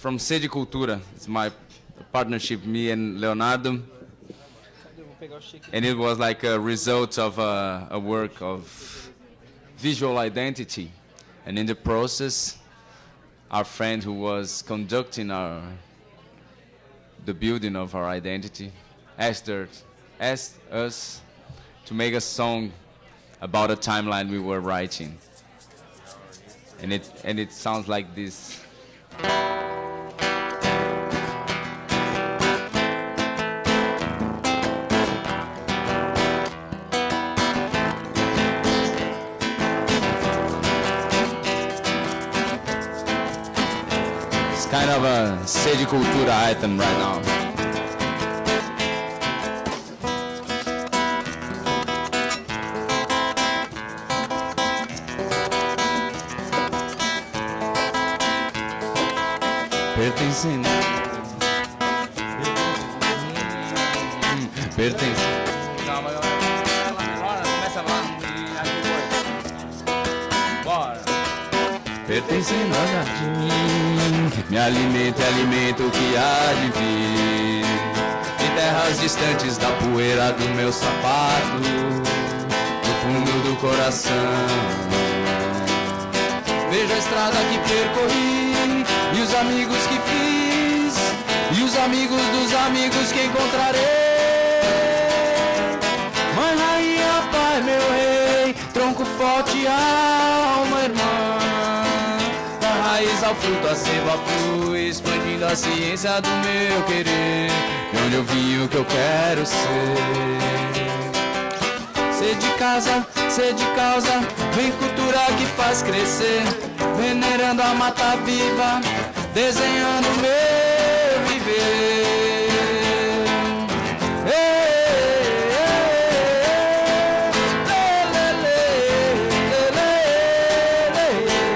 from Sede Cultura. It's my partnership, me and Leonardo. And it was like a result of a work of visual identity. And in the process, our friend who was conducting the building of our identity asked us to make a song about a timeline we were writing. And it sounds like this. It's kind of a Sede Cultura item right now. Pertencendo. Pertencendo. Calma, começa lá. Bora. Pertencendo ao jardim, me alimento e alimento o que há de vir. De terras distantes da poeira do meu sapato, do fundo do coração. Vejo a estrada que percorri, e os amigos que fiz, e os amigos dos amigos que encontrarei. Mãe, rainha, pai, meu rei, tronco forte, alma, irmã. Da raiz ao fruto, a seiva flui, expandindo a ciência do meu querer. De onde eu vim, o que eu quero ser. Ser de casa, ser de causa, vem cultura que faz crescer. Venerando a mata viva, desenhando o meu viver.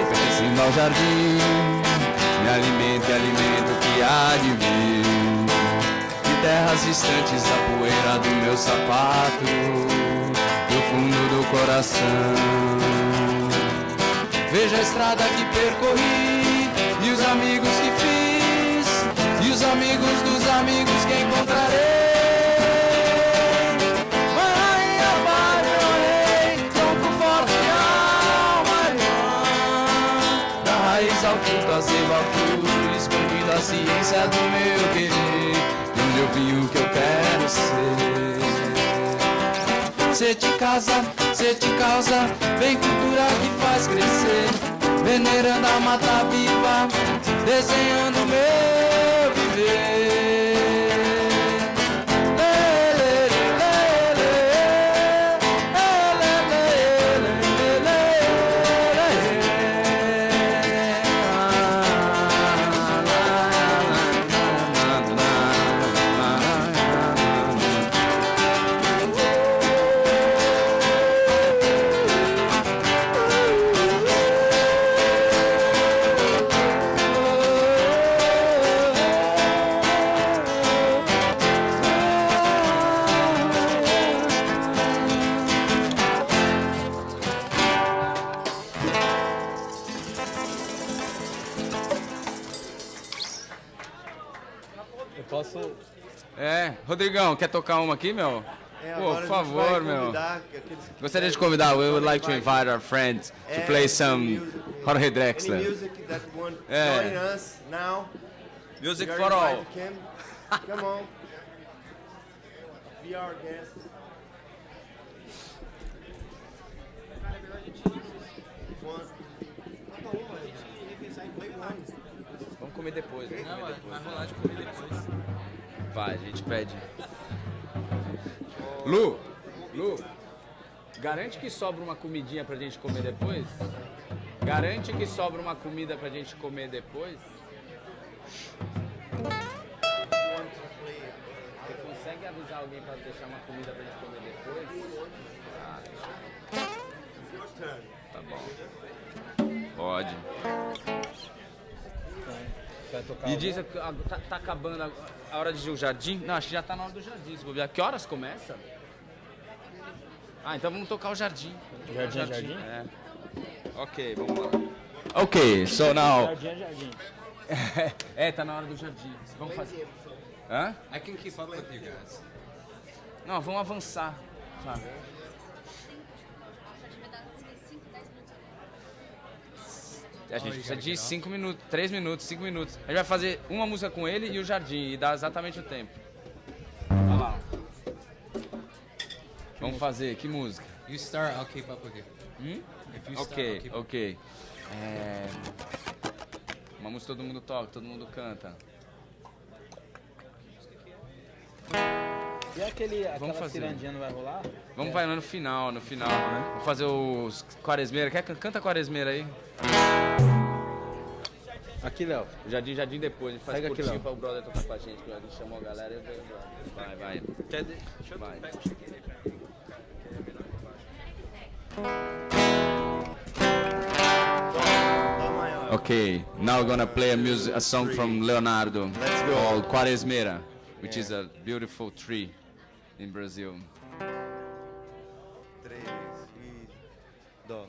Descendo ao jardim, me alimento e alimento o que há de vir. De terras distantes da poeira do meu sapato, do fundo do coração. Vejo a estrada que percorri, e os amigos que fiz, e os amigos dos amigos que encontrarei. Mãe, rainha, pai, meu rei, tronco forte, alma, irmã. Da raiz ao fruto, a seiva flui, expandindo a ciência do meu querer. De onde eu vim, o que eu quero ser. Ser de casa, ser de causa, vem cultura que faz crescer. Venerando a mata viva, desenhando o meu viver. Rodrigão, quer tocar uma aqui, meu? Pô, por favor, meu. Gostaria de convidar, we would like to invite our friends to play some Jorge Drexler. Music for all. Come on. Be our guest. Vamos comer depois, né? Não, vai rolar de comer depois. Vai, a gente pede. Lu, garante que sobra uma comidinha pra gente comer depois? Garante que sobra uma comida pra gente comer depois? Você consegue avisar alguém pra deixar uma comida pra gente comer depois? Tá bom. Pode. E diz que tá acabando a hora de ir o jardim? Não, acho que já tá na hora do jardim. Se bobear. Que horas começa? Ah, então vamos tocar o jardim. Jardim? É. Ok, vamos lá. Ok, so now... Jardim é jardim. Tá na hora do jardim. Vamos fazer. Hã? I can keep up with you guys. Não, vamos avançar. Tá. A gente precisa de 5 minutos, 3 minutos, 5 minutos. A gente vai fazer uma música com ele e o jardim e dá exatamente o tempo. Olha lá. Vamos fazer, que música? You start, I'll keep up with you. If you start, I'll keep up. Ok. Uma música todo mundo toca, todo mundo canta. E aquela Vamos fazer. cirandinha não vai rolar? Vamos vai no final, né? Vamos fazer os Quaresmeira. Canta Quaresmeira aí. Aqui, Léo. Jardim depois. A gente faz Pega aqui, curtinho Léo. pra o brother tocar com a gente. Que a gente chamou a galera e eu veio o brother. Vai. Deixa eu Vai. pegar um chiquinho aí pra mim. Que é menor que baixo. Okay, now we're gonna play a song from Leonardo called Quaresmeira, which is a beautiful tree in Brazil. 3 e dó.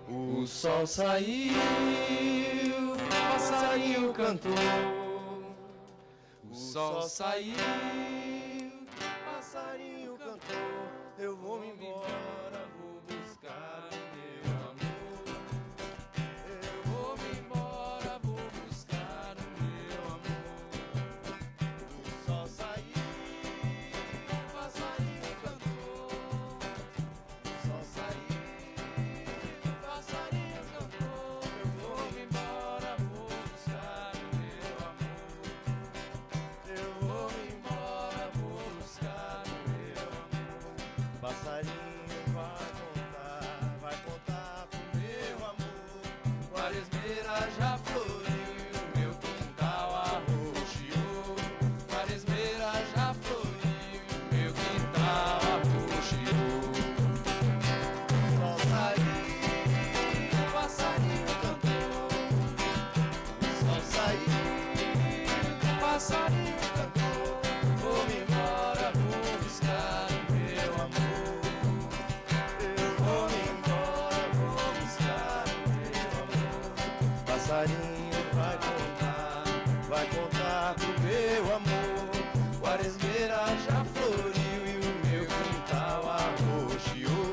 O sol saiu, passarinho cantou. O sol saiu, Passarinho cantou, eu vou me embora, vou buscar o meu amor. Eu vou me embora, vou buscar o meu amor. O sol saiu, passarinho cantou. O sol saiu, passarinho cantou. Eu vou me embora, vou buscar o meu amor. Eu vou me embora, vou buscar o meu amor. Passarinho vai contar pro meu amor. Quaresmeira já floriu, meu quintal arroxeou. Quaresmeira já floriu, meu quintal arroxeou. O sol saiu, o passarinho cantou. O sol saiu, o passarinho cantou. Vou me embora, vou buscar o meu amor. Eu vou me embora, vou buscar o meu amor. Passarinho vai contar pro meu amor. Quaresmeira já floriu e o meu quintal arroxeou.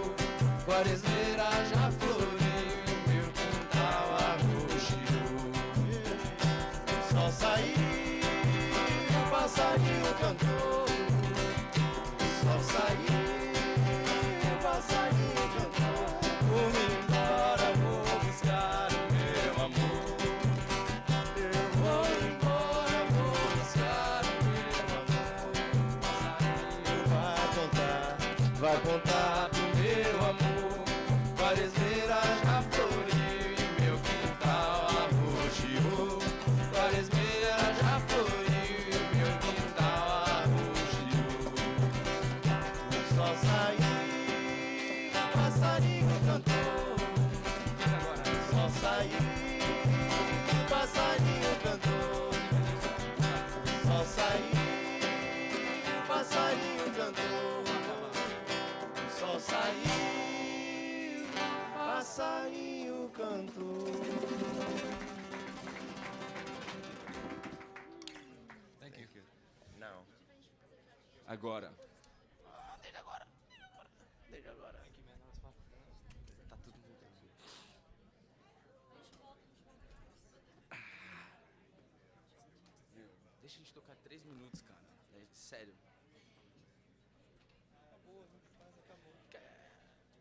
Quaresmeira já floriu e o meu quintal arroxeou. O sol saiu, o passarinho cantou. O sol saiu, o passarinho cantou. Vou me embora, vou buscar o meu amor. Eu vou embora, vou buscar o meu amor. Passarinho vai contar pro meu amor. Quaresmeira já floriu e meu quintal arroxeou. Quaresmeira já floriu e meu quintal arroxeou. O sol saiu, o passarinho cantou. O sol saiu, o passarinho cantou. O sol saiu, o passarinho cantou. O sol saiu, o passarinho cantou. Thank you. Não. Agora. Tá tudo muito tranquilo. Deixa a gente tocar 3 minutos, cara. É sério.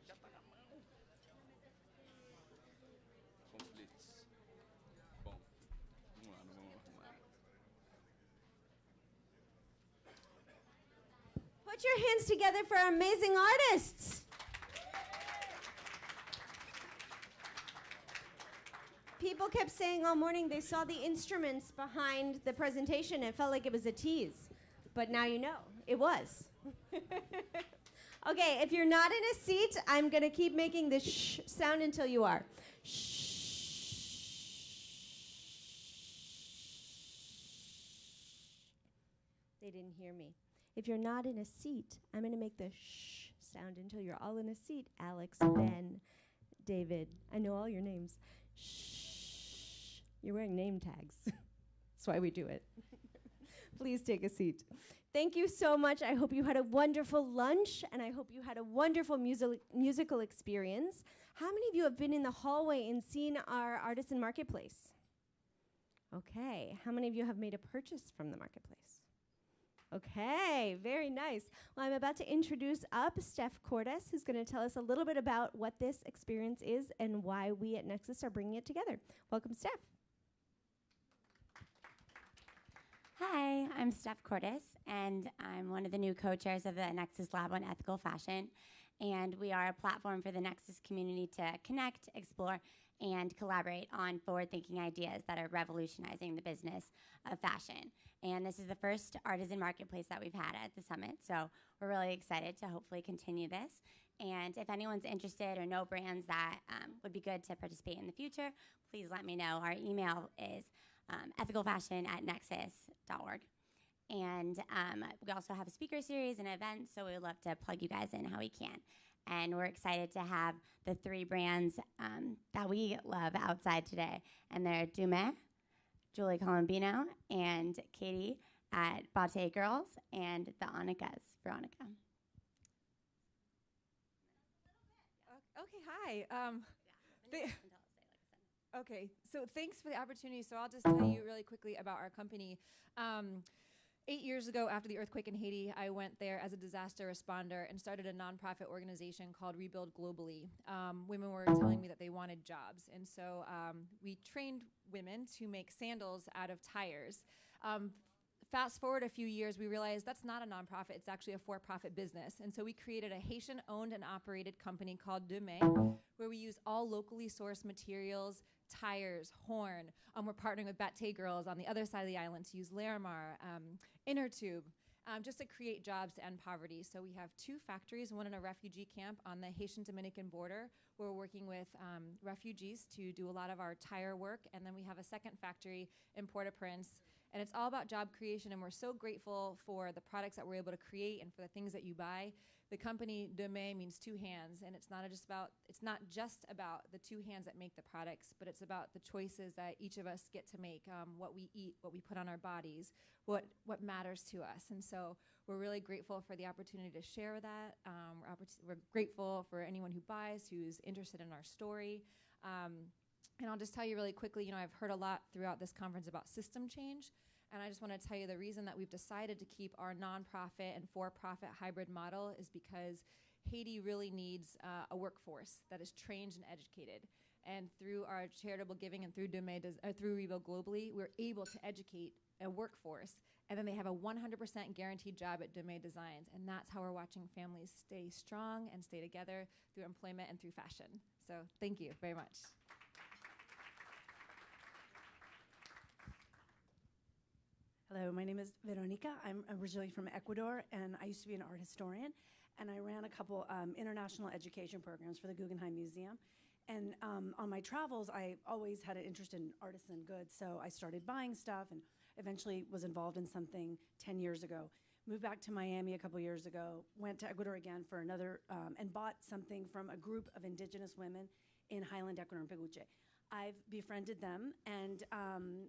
Já tá na mão. Conflitos. Bom, vamos lá, não vamos arrumar. Put your hands together for our amazing artists. People kept saying all morning they saw the instruments behind the presentation. It felt like it was a tease. But now you know, it was. Okay, if you're not in a seat, I'm going to keep making the shh sound until you are. Shh. They didn't hear me. If you're not in a seat, I'm going to make the shh sound until you're all in a seat. Alex, Ben, David, I know all your names. Shh. You're wearing name tags. That's why we do it. Please take a seat. Thank you so much. I hope you had a wonderful lunch, and I hope you had a wonderful musical experience. How many of you have been in the hallway and seen our artisan marketplace? Okay. How many of you have made a purchase from the marketplace? Okay, very nice. Well, I'm about to introduce up Steph Cordes, who's going to tell us a little bit about what this experience is and why we at Nexus are bringing it together. Welcome, Steph. Hi, I'm Steph Cordes, and I'm one of the new co-chairs of the Nexus Lab on Ethical Fashion. And we are a platform for the Nexus community to connect, explore, and collaborate on forward-thinking ideas that are revolutionizing the business of fashion. And this is the first artisan marketplace that we've had at the summit, so we're really excited to hopefully continue this. And if anyone's interested or know brands that would be good to participate in the future, please let me know. Our email is ethicalfashion@nexus.org. And we also have a speaker series and events, so we'd love to plug you guys in how we can. And we're excited to have the 3 brands that we love outside today. And they're Dume, Julie Colombino, and Katie at Bate Girls, and the Annikas, Veronica. Okay, hi. Okay, so thanks for the opportunity. So I'll just tell you really quickly about our company. 8 years ago, after the earthquake in Haiti, I went there as a disaster responder and started a nonprofit organization called Rebuild Globally. Women were telling me that they wanted jobs, and so we trained women to make sandals out of tires. Fast forward a few years, we realized that's not a nonprofit, it's actually a for-profit business. And so we created a Haitian-owned and operated company called Dume, where we use all locally sourced materials, tires, horn. We're partnering with Bate Girls on the other side of the island to use Larimar, Inner Tube, just to create jobs to end poverty. So we have 2 factories, one in a refugee camp on the Haitian-Dominican border, where we're working with refugees to do a lot of our tire work. And then we have a second factory in Port-au-Prince. And it's all about job creation, and we're so grateful for the products that we're able to create and for the things that you buy. The company Dume means 2 hands, and it's not just about the 2 hands that make the products, but it's about the choices that each of us get to make, what we eat, what we put on our bodies, what matters to us. And so we're really grateful for the opportunity to share that. We're grateful for anyone who buys, who's interested in our story. And I'll just tell you really quickly, I've heard a lot throughout this conference about system change. And I just want to tell you the reason that we've decided to keep our nonprofit and for-profit hybrid model is because Haiti really needs a workforce that is trained and educated. And through our charitable giving and through through Rebuild Globally, we're able to educate a workforce, and then they have a 100% guaranteed job at Dume Designs. And that's how we're watching families stay strong and stay together through employment and through fashion. So thank you very much. Hello, my name is Veronica. I'm originally from Ecuador, and I used to be an art historian, and I ran a couple international education programs for the Guggenheim Museum. And on my travels, I always had an interest in artisan goods, so I started buying stuff and eventually was involved in something 10 years ago. Moved back to Miami a couple years ago, went to Ecuador again for another, and bought something from a group of indigenous women in Highland, Ecuador, in Peguche. I've befriended them, and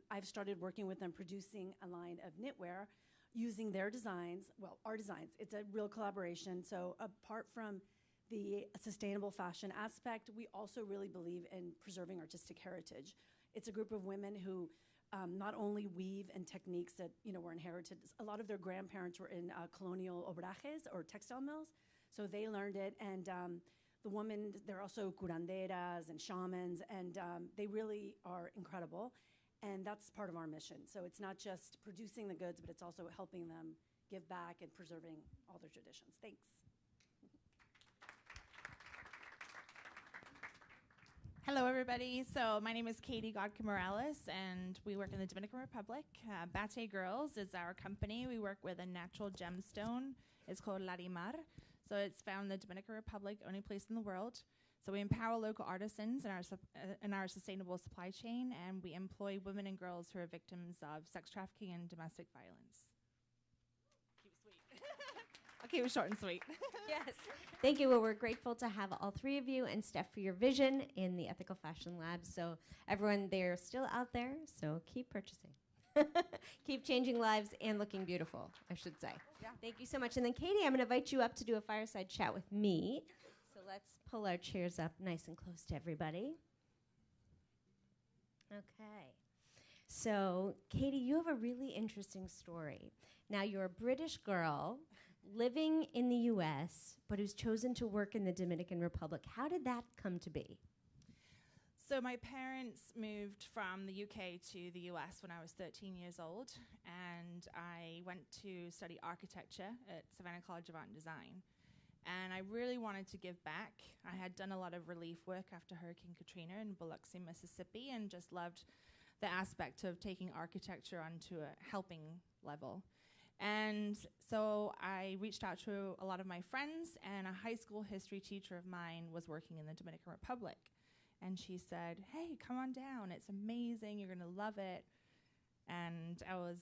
I've started working with them, producing a line of knitwear using their designs, well, our designs. It's a real collaboration. So apart from the sustainable fashion aspect, we also really believe in preserving artistic heritage. It's a group of women who not only weave and techniques that were inherited. A lot of their grandparents were in colonial obrajes or textile mills, so they learned it. And the women, they're also curanderas and shamans, and they really are incredible. And that's part of our mission. So it's not just producing the goods, but it's also helping them give back and preserving all their traditions. Thanks. Hello, everybody. So my name is Katie Godkin Morales, and we work in the Dominican Republic. Bate Girls is our company. We work with a natural gemstone. It's called Larimar. So it's found in the Dominican Republic, only place in the world. So we empower local artisans in our sustainable supply chain, and we employ women and girls who are victims of sex trafficking and domestic violence. Keep it sweet. I'll keep it short and sweet. Yes. Thank you. Well, we're grateful to have all three of you and Steph for your vision in the Ethical Fashion Lab. So everyone, they're still out there, so keep purchasing. Keep changing lives and looking beautiful, I should say. Yeah. Thank you so much. And then, Katie, I'm going to invite you up to do a fireside chat with me. So let's pull our chairs up nice and close to everybody. Okay. So, Katie, you have a really interesting story. Now, you're a British girl living in the U.S., but who's chosen to work in the Dominican Republic. How did that come to be? So my parents moved from the UK to the US when I was 13 years old, and I went to study architecture at Savannah College of Art and Design. And I really wanted to give back. I had done a lot of relief work after Hurricane Katrina in Biloxi, Mississippi, and just loved the aspect of taking architecture onto a helping level. And so I reached out to a lot of my friends, and a high school history teacher of mine was working in the Dominican Republic. And she said, hey, come on down. It's amazing. You're going to love it. And I was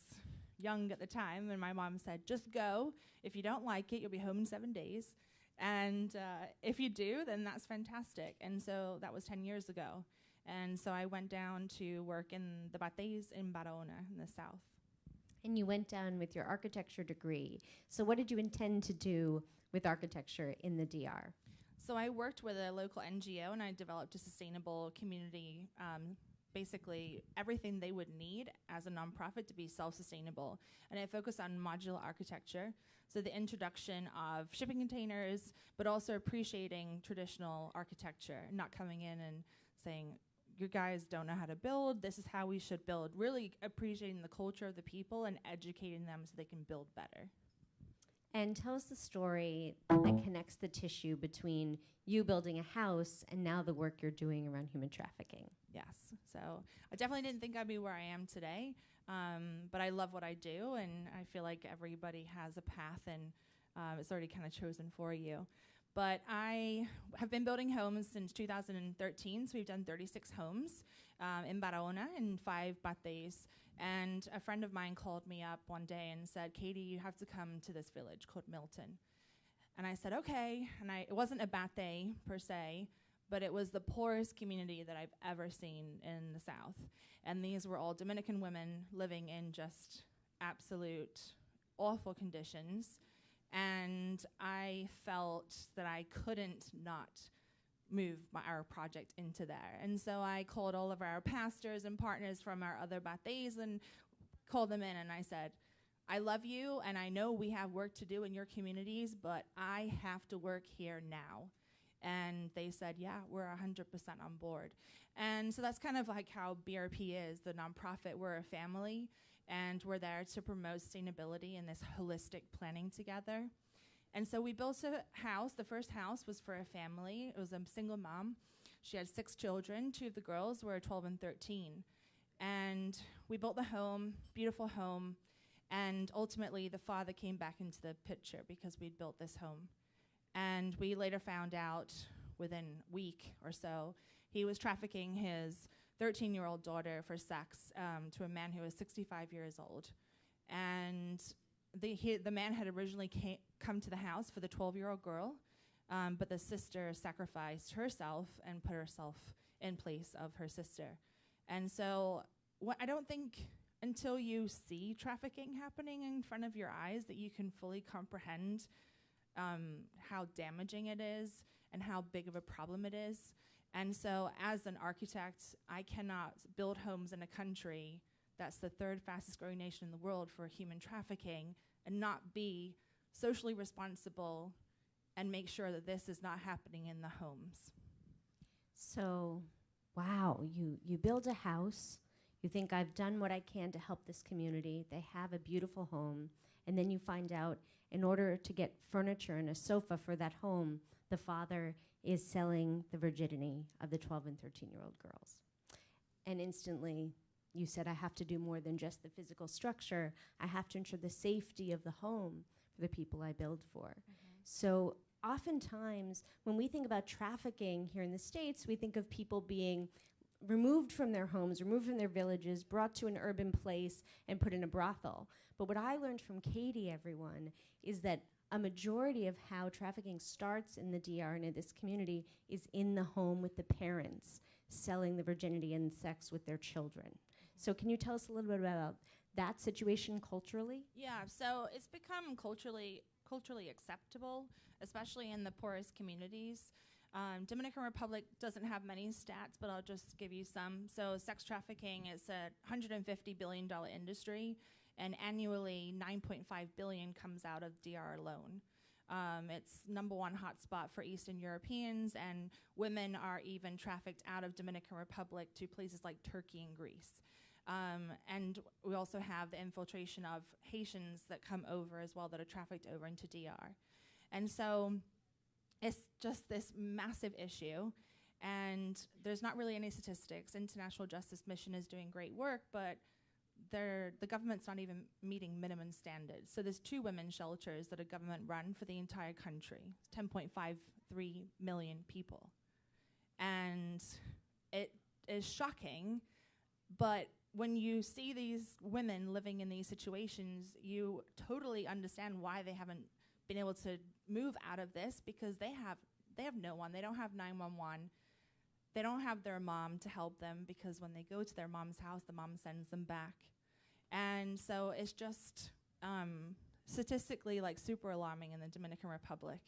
young at the time, and my mom said, just go. If you don't like it, you'll be home in 7 days. And if you do, then that's fantastic. And so that was 10 years ago. And so I went down to work in the Bates in Barahona in the south. And you went down with your architecture degree. So what did you intend to do with architecture in the DR? So I worked with a local NGO, and I developed a sustainable community, basically everything they would need as a nonprofit to be self-sustainable. And I focused on modular architecture, so the introduction of shipping containers, but also appreciating traditional architecture, not coming in and saying, you guys don't know how to build, this is how we should build. Really appreciating the culture of the people and educating them so they can build better. And tell us the story that connects the tissue between you building a house and now the work you're doing around human trafficking. Yes, so I definitely didn't think I'd be where I am today, but I love what I do, and I feel like everybody has a path, and it's already kind of chosen for you. But I have been building homes since 2013, so we've done 36 homes in Barahona and 5 bates. And a friend of mine called me up one day and said, Katie, you have to come to this village called Milton. And I said, okay. And it wasn't a bate per se, but it was the poorest community that I've ever seen in the South. And these were all Dominican women living in just absolute awful conditions. And I felt that I couldn't not move our project into there. And so I called all of our pastors and partners from our other bates and called them in, and I said, I love you, and I know we have work to do in your communities, but I have to work here now. And they said, yeah, we're 100% on board. And so that's kind of like how BRP is, the nonprofit. We're a family, and we're there to promote sustainability and this holistic planning together. And so we built a house. The first house was for a family. It was a single mom. She had 6 children. 2 of the girls were 12 and 13. And we built the home, beautiful home. And ultimately, the father came back into the picture because we'd built this home. And we later found out within a week or so, he was trafficking his 13-year-old daughter for sex to a man who was 65 years old. And the man had originally come to the house for the 12-year-old girl, but the sister sacrificed herself and put herself in place of her sister. And so I don't think until you see trafficking happening in front of your eyes that you can fully comprehend how damaging it is and how big of a problem it is. And so as an architect, I cannot build homes in a country that's the 3rd fastest growing nation in the world for human trafficking and not be socially responsible and make sure that this is not happening in the homes. So, wow, you build a house, you think I've done what I can to help this community, they have a beautiful home, and then you find out in order to get furniture and a sofa for that home, the father is selling the virginity of the 12 and 13-year-old girls. And instantly, you said, I have to do more than just the physical structure. I have to ensure the safety of the home for the people I build for. So oftentimes, when we think about trafficking here in the States, we think of people being removed from their homes, removed from their villages, brought to an urban place, and put in a brothel. But what I learned from Katie, everyone, is that a majority of how trafficking starts in the DR and in this community is in the home with the parents selling the virginity and sex with their children. So can you tell us a little bit about that situation culturally? Yeah, so it's become culturally acceptable, especially in the poorest communities. Dominican Republic doesn't have many stats, but I'll just give you some. So sex trafficking is a $150 billion industry, and annually 9.5 billion comes out of DR alone. It's #1 hotspot for Eastern Europeans, and women are even trafficked out of Dominican Republic to places like Turkey and Greece. And we also have the infiltration of Haitians that come over as well that are trafficked over into DR. And so it's just this massive issue, and there's not really any statistics. International Justice Mission is doing great work, but the government's not even meeting minimum standards. So there's 2 women's shelters that are government run for the entire country, 10.53 million people. And it is shocking, but when you see these women living in these situations, you totally understand why they haven't been able to move out of this, because they have no one. They don't have 911. They don't have their mom to help them, because when they go to their mom's house, the mom sends them back. And so it's just statistically like super alarming in the Dominican Republic.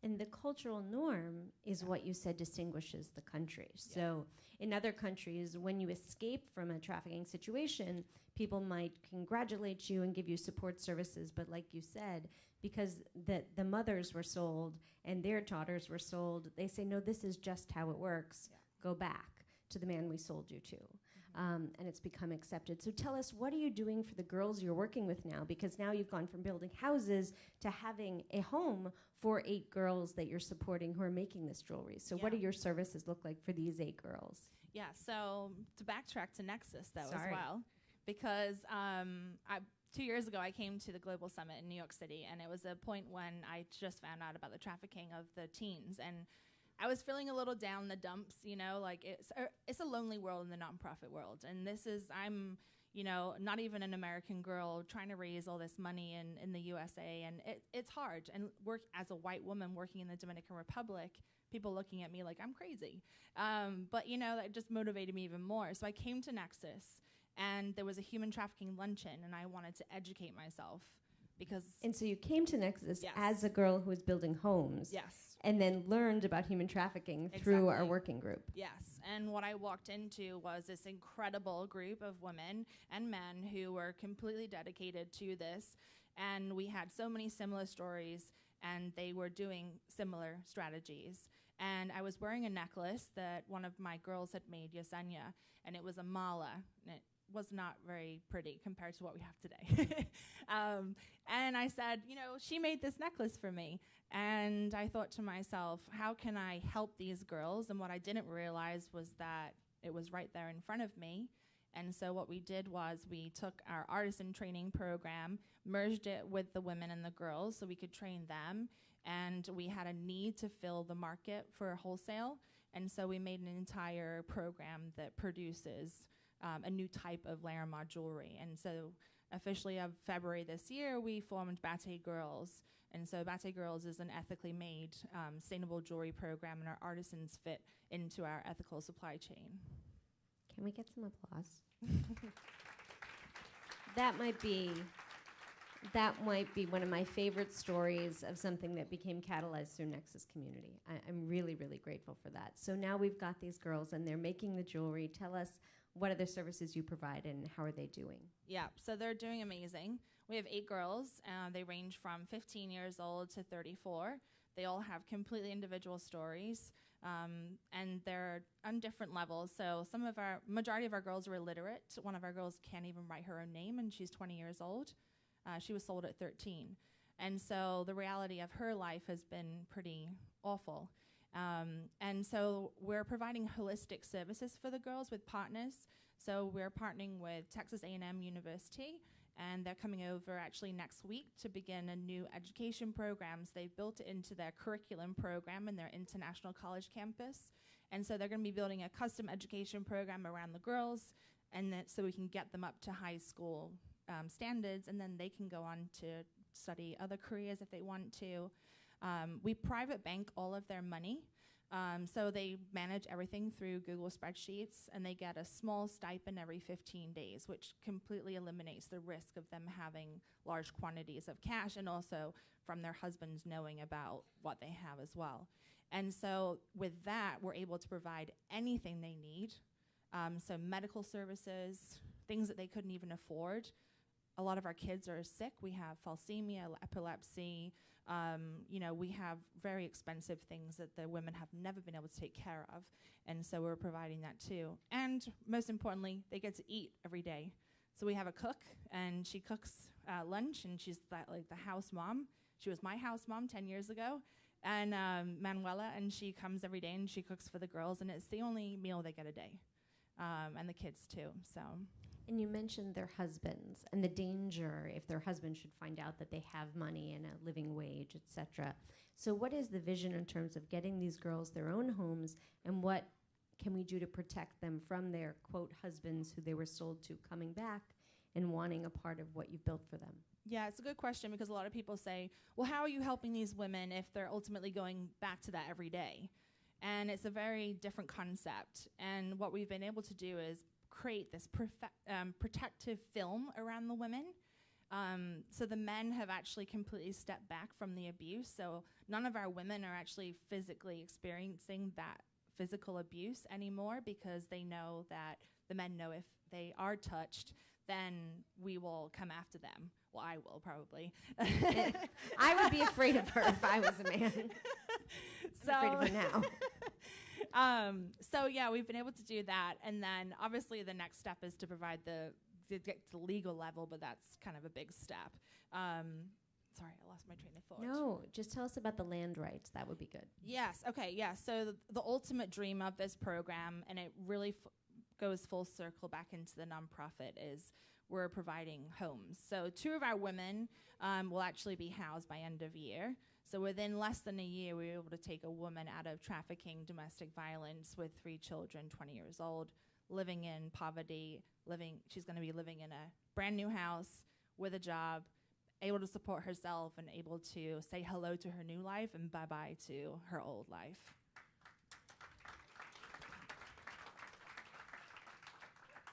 And the cultural norm is what you said distinguishes the country. So in other countries, when you escape from a trafficking situation, people might congratulate you and give you support services. But like you said, because the mothers were sold and their daughters were sold, they say, no, this is just how it works. Go back to the man we sold you to. And it's become accepted. So tell us, what are you doing for the girls you're working with now? Because now you've gone from building houses to having a home for 8 girls that you're supporting who are making this jewelry. So what do your services look like for these 8 girls? Yeah, so to backtrack to NEXUS, though, Sorry. as well, because 2 years ago I came to the Global Summit in New York City, and it was a point when I just found out about the trafficking of the teens, and I was feeling a little down in the dumps, you know, like it's a lonely world in the nonprofit world. And I'm, you know, not even an American girl trying to raise all this money in the USA. And it's hard. And work as a white woman working in the Dominican Republic, people looking at me like I'm crazy. But, you know, that just motivated me even more. So I came to NEXUS, and there was a human trafficking luncheon, and I wanted to educate myself. And so you came to NEXUS as a girl who was building homes. Yes. And then learned about human trafficking through our working group. Yes, and what I walked into was this incredible group of women and men who were completely dedicated to this, and we had so many similar stories, and they were doing similar strategies. And I was wearing a necklace that one of my girls had made, Yesenia, and it was a mala, and it was not very pretty compared to what we have today. And I said, you know, she made this necklace for me. And I thought to myself, how can I help these girls? And what I didn't realize was that it was right there in front of me. And so what we did was we took our artisan training program, merged it with the women and the girls so we could train them. And we had a need to fill the market for wholesale. And so we made an entire program that produces a new type of Larimar jewelry. And so officially of February this year, we formed Bate Girls. And so Bate Girls is an ethically made sustainable jewelry program, and our artisans fit into our ethical supply chain. Can we get some applause? That might be one of my favorite stories of something that became catalyzed through NEXUS community. I'm really, really grateful for that. So now we've got these girls, and they're making the jewelry. Tell us, what other services you provide, and how are they doing? Yeah, so they're doing amazing. We have 8 girls. They range from 15 years old to 34. They all have completely individual stories, and they're on different levels. So majority of our girls are illiterate. One of our girls can't even write her own name, and she's 20 years old. She was sold at 13. And so the reality of her life has been pretty awful. And so we're providing holistic services for the girls with partners. So we're partnering with Texas A&M University, and they're coming over actually next week to begin a new education program. So they've built it into their curriculum program in their international college campus. And so they're going to be building a custom education program around the girls, and so we can get them up to high school standards, and then they can go on to study other careers if they want to. We private bank all of their money. So they manage everything through Google spreadsheets, and they get a small stipend every 15 days, which completely eliminates the risk of them having large quantities of cash, and also from their husbands knowing about what they have as well. And so with that, we're able to provide anything they need. So medical services, things that they couldn't even afford. A lot of our kids are sick. We have thalassemia, epilepsy. We have very expensive things that the women have never been able to take care of. And so we're providing that too. And most importantly, they get to eat every day. So we have a cook, and she cooks lunch, and she's like the house mom. She was my house mom 10 years ago. And Manuela, and she comes every day, and she cooks for the girls, and it's the only meal they get a day. And the kids too, so. And you mentioned their husbands and the danger if their husband should find out that they have money and a living wage, etc. So what is the vision in terms of getting these girls their own homes, and what can we do to protect them from their, quote, husbands who they were sold to coming back and wanting a part of what you've built for them? Yeah, it's a good question, because a lot of people say, well, how are you helping these women if they're ultimately going back to that every day? And it's a very different concept. And what we've been able to do is create this protective film around the women. So the men have actually completely stepped back from the abuse. So none of our women are actually physically experiencing that physical abuse anymore, because they know that the men know if they are touched, then we will come after them. Well, I will probably. I would be afraid of her if I was a man. I'm afraid of her now. So yeah, we've been able to do that, and then obviously the next step is to provide to get to the legal level, but that's kind of a big step. Sorry, I lost my train of thought. No, just tell us about the land rights. That would be good. Yes. Okay. Yeah. So the ultimate dream of this program, and it really goes full circle back into the nonprofit, is we're providing homes. So 2 of our women will actually be housed by end of year. So within less than a year, we were able to take a woman out of trafficking, domestic violence, with 3 children, 20 years old, living in poverty. She's going to be living in a brand new house with a job, able to support herself, and able to say hello to her new life and bye-bye to her old life.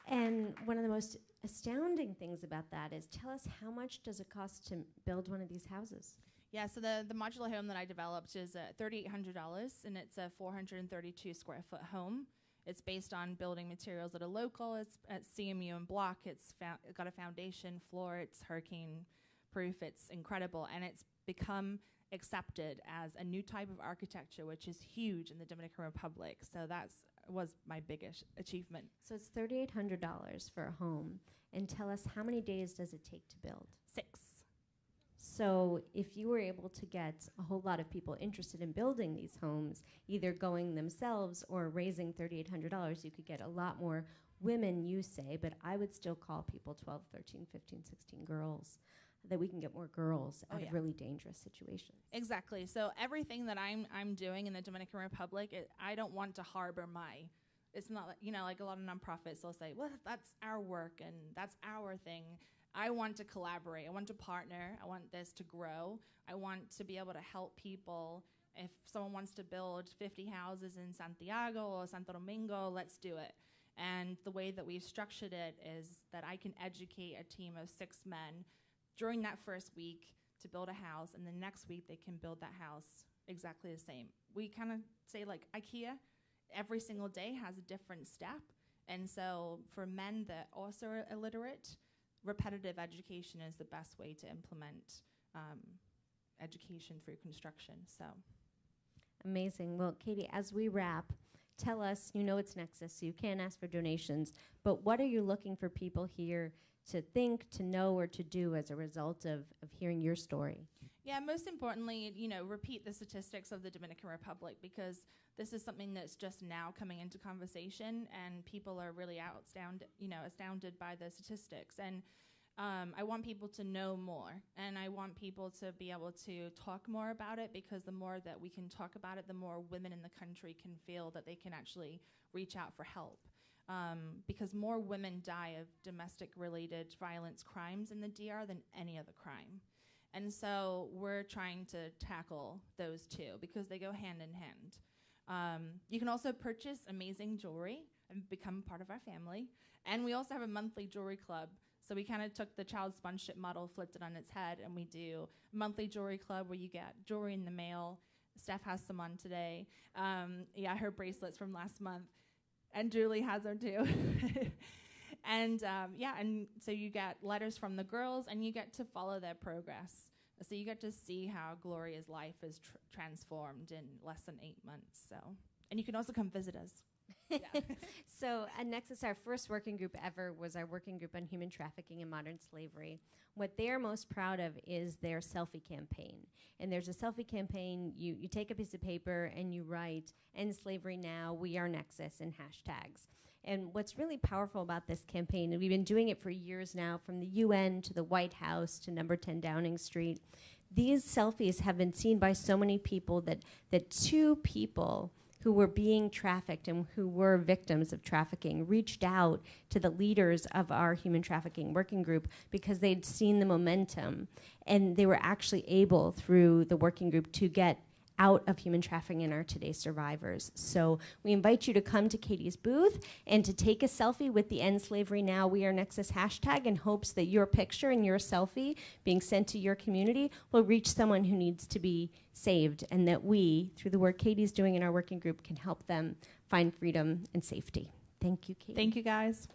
And one of the most astounding things about that is, tell us, how much does it cost to build one of these houses? Yeah, so the modular home that I developed is $3,800, and it's a 432 square foot home. It's based on building materials that are local. It's at CMU and block. It's got a foundation floor. It's hurricane proof. It's incredible, and it's become accepted as a new type of architecture, which is huge in the Dominican Republic. So was my biggest achievement. So it's $3,800 for a home. And tell us, how many days does it take to build? 6. So if you were able to get a whole lot of people interested in building these homes, either going themselves or raising $3,800, you could get a lot more women, you say, but I would still call people 12, 13, 15, 16 girls, that we can get more girls out of really dangerous situations. Exactly. So everything that I'm doing in the Dominican Republic, I don't want to harbor it's not like a lot of nonprofits, they'll say, well, that's our work and that's our thing. I want to collaborate. I want to partner. I want this to grow. I want to be able to help people. If someone wants to build 50 houses in Santiago or Santo Domingo, let's do it. And the way that we've structured it is that I can educate a team of 6 men during that first week to build a house, and the next week they can build that house exactly the same. We kind of say, like IKEA, every single day has a different step. And so for men that also are illiterate, repetitive education is the best way to implement education through construction. So amazing. Well, Katie, as we wrap, tell us, it's NEXUS, so you can't ask for donations, but what are you looking for people here to think, to know, or to do as a result of hearing your story? Yeah, most importantly, repeat the statistics of the Dominican Republic, because this is something that's just now coming into conversation, and people are really astounded by the statistics. And I want people to know more, and I want people to be able to talk more about it, because the more that we can talk about it, the more women in the country can feel that they can actually reach out for help. Because more women die of domestic-related violence crimes in the DR than any other crime. And so we're trying to tackle those two because they go hand in hand. You can also purchase amazing jewelry and become part of our family. And we also have a monthly jewelry club. So we kind of took the child sponge ship model, flipped it on its head, and we do a monthly jewelry club where you get jewelry in the mail. Steph has some on today. Yeah, her bracelets from last month. And Julie has them too. And yeah, and so you get letters from the girls, and you get to follow their progress. So you get to see how Gloria's life is transformed in less than 8 months. So, and you can also come visit us. Yeah. So at Nexus, our first working group ever was our working group on human trafficking and modern slavery. What they're most proud of is their selfie campaign. And there's a selfie campaign, you take a piece of paper and you write, "End slavery now, we are Nexus," and hashtags. And what's really powerful about this campaign, and we've been doing it for years now, from the UN to the White House to number 10 Downing Street, these selfies have been seen by so many people that two people who were being trafficked and who were victims of trafficking reached out to the leaders of our human trafficking working group because they'd seen the momentum, and they were actually able, through the working group, to get out of human trafficking and are today's survivors. So we invite you to come to Katie's booth and to take a selfie with the End Slavery Now We Are Nexus hashtag, in hopes that your picture and your selfie being sent to your community will reach someone who needs to be saved, and that we, through the work Katie's doing in our working group, can help them find freedom and safety. Thank you, Katie. Thank you, guys.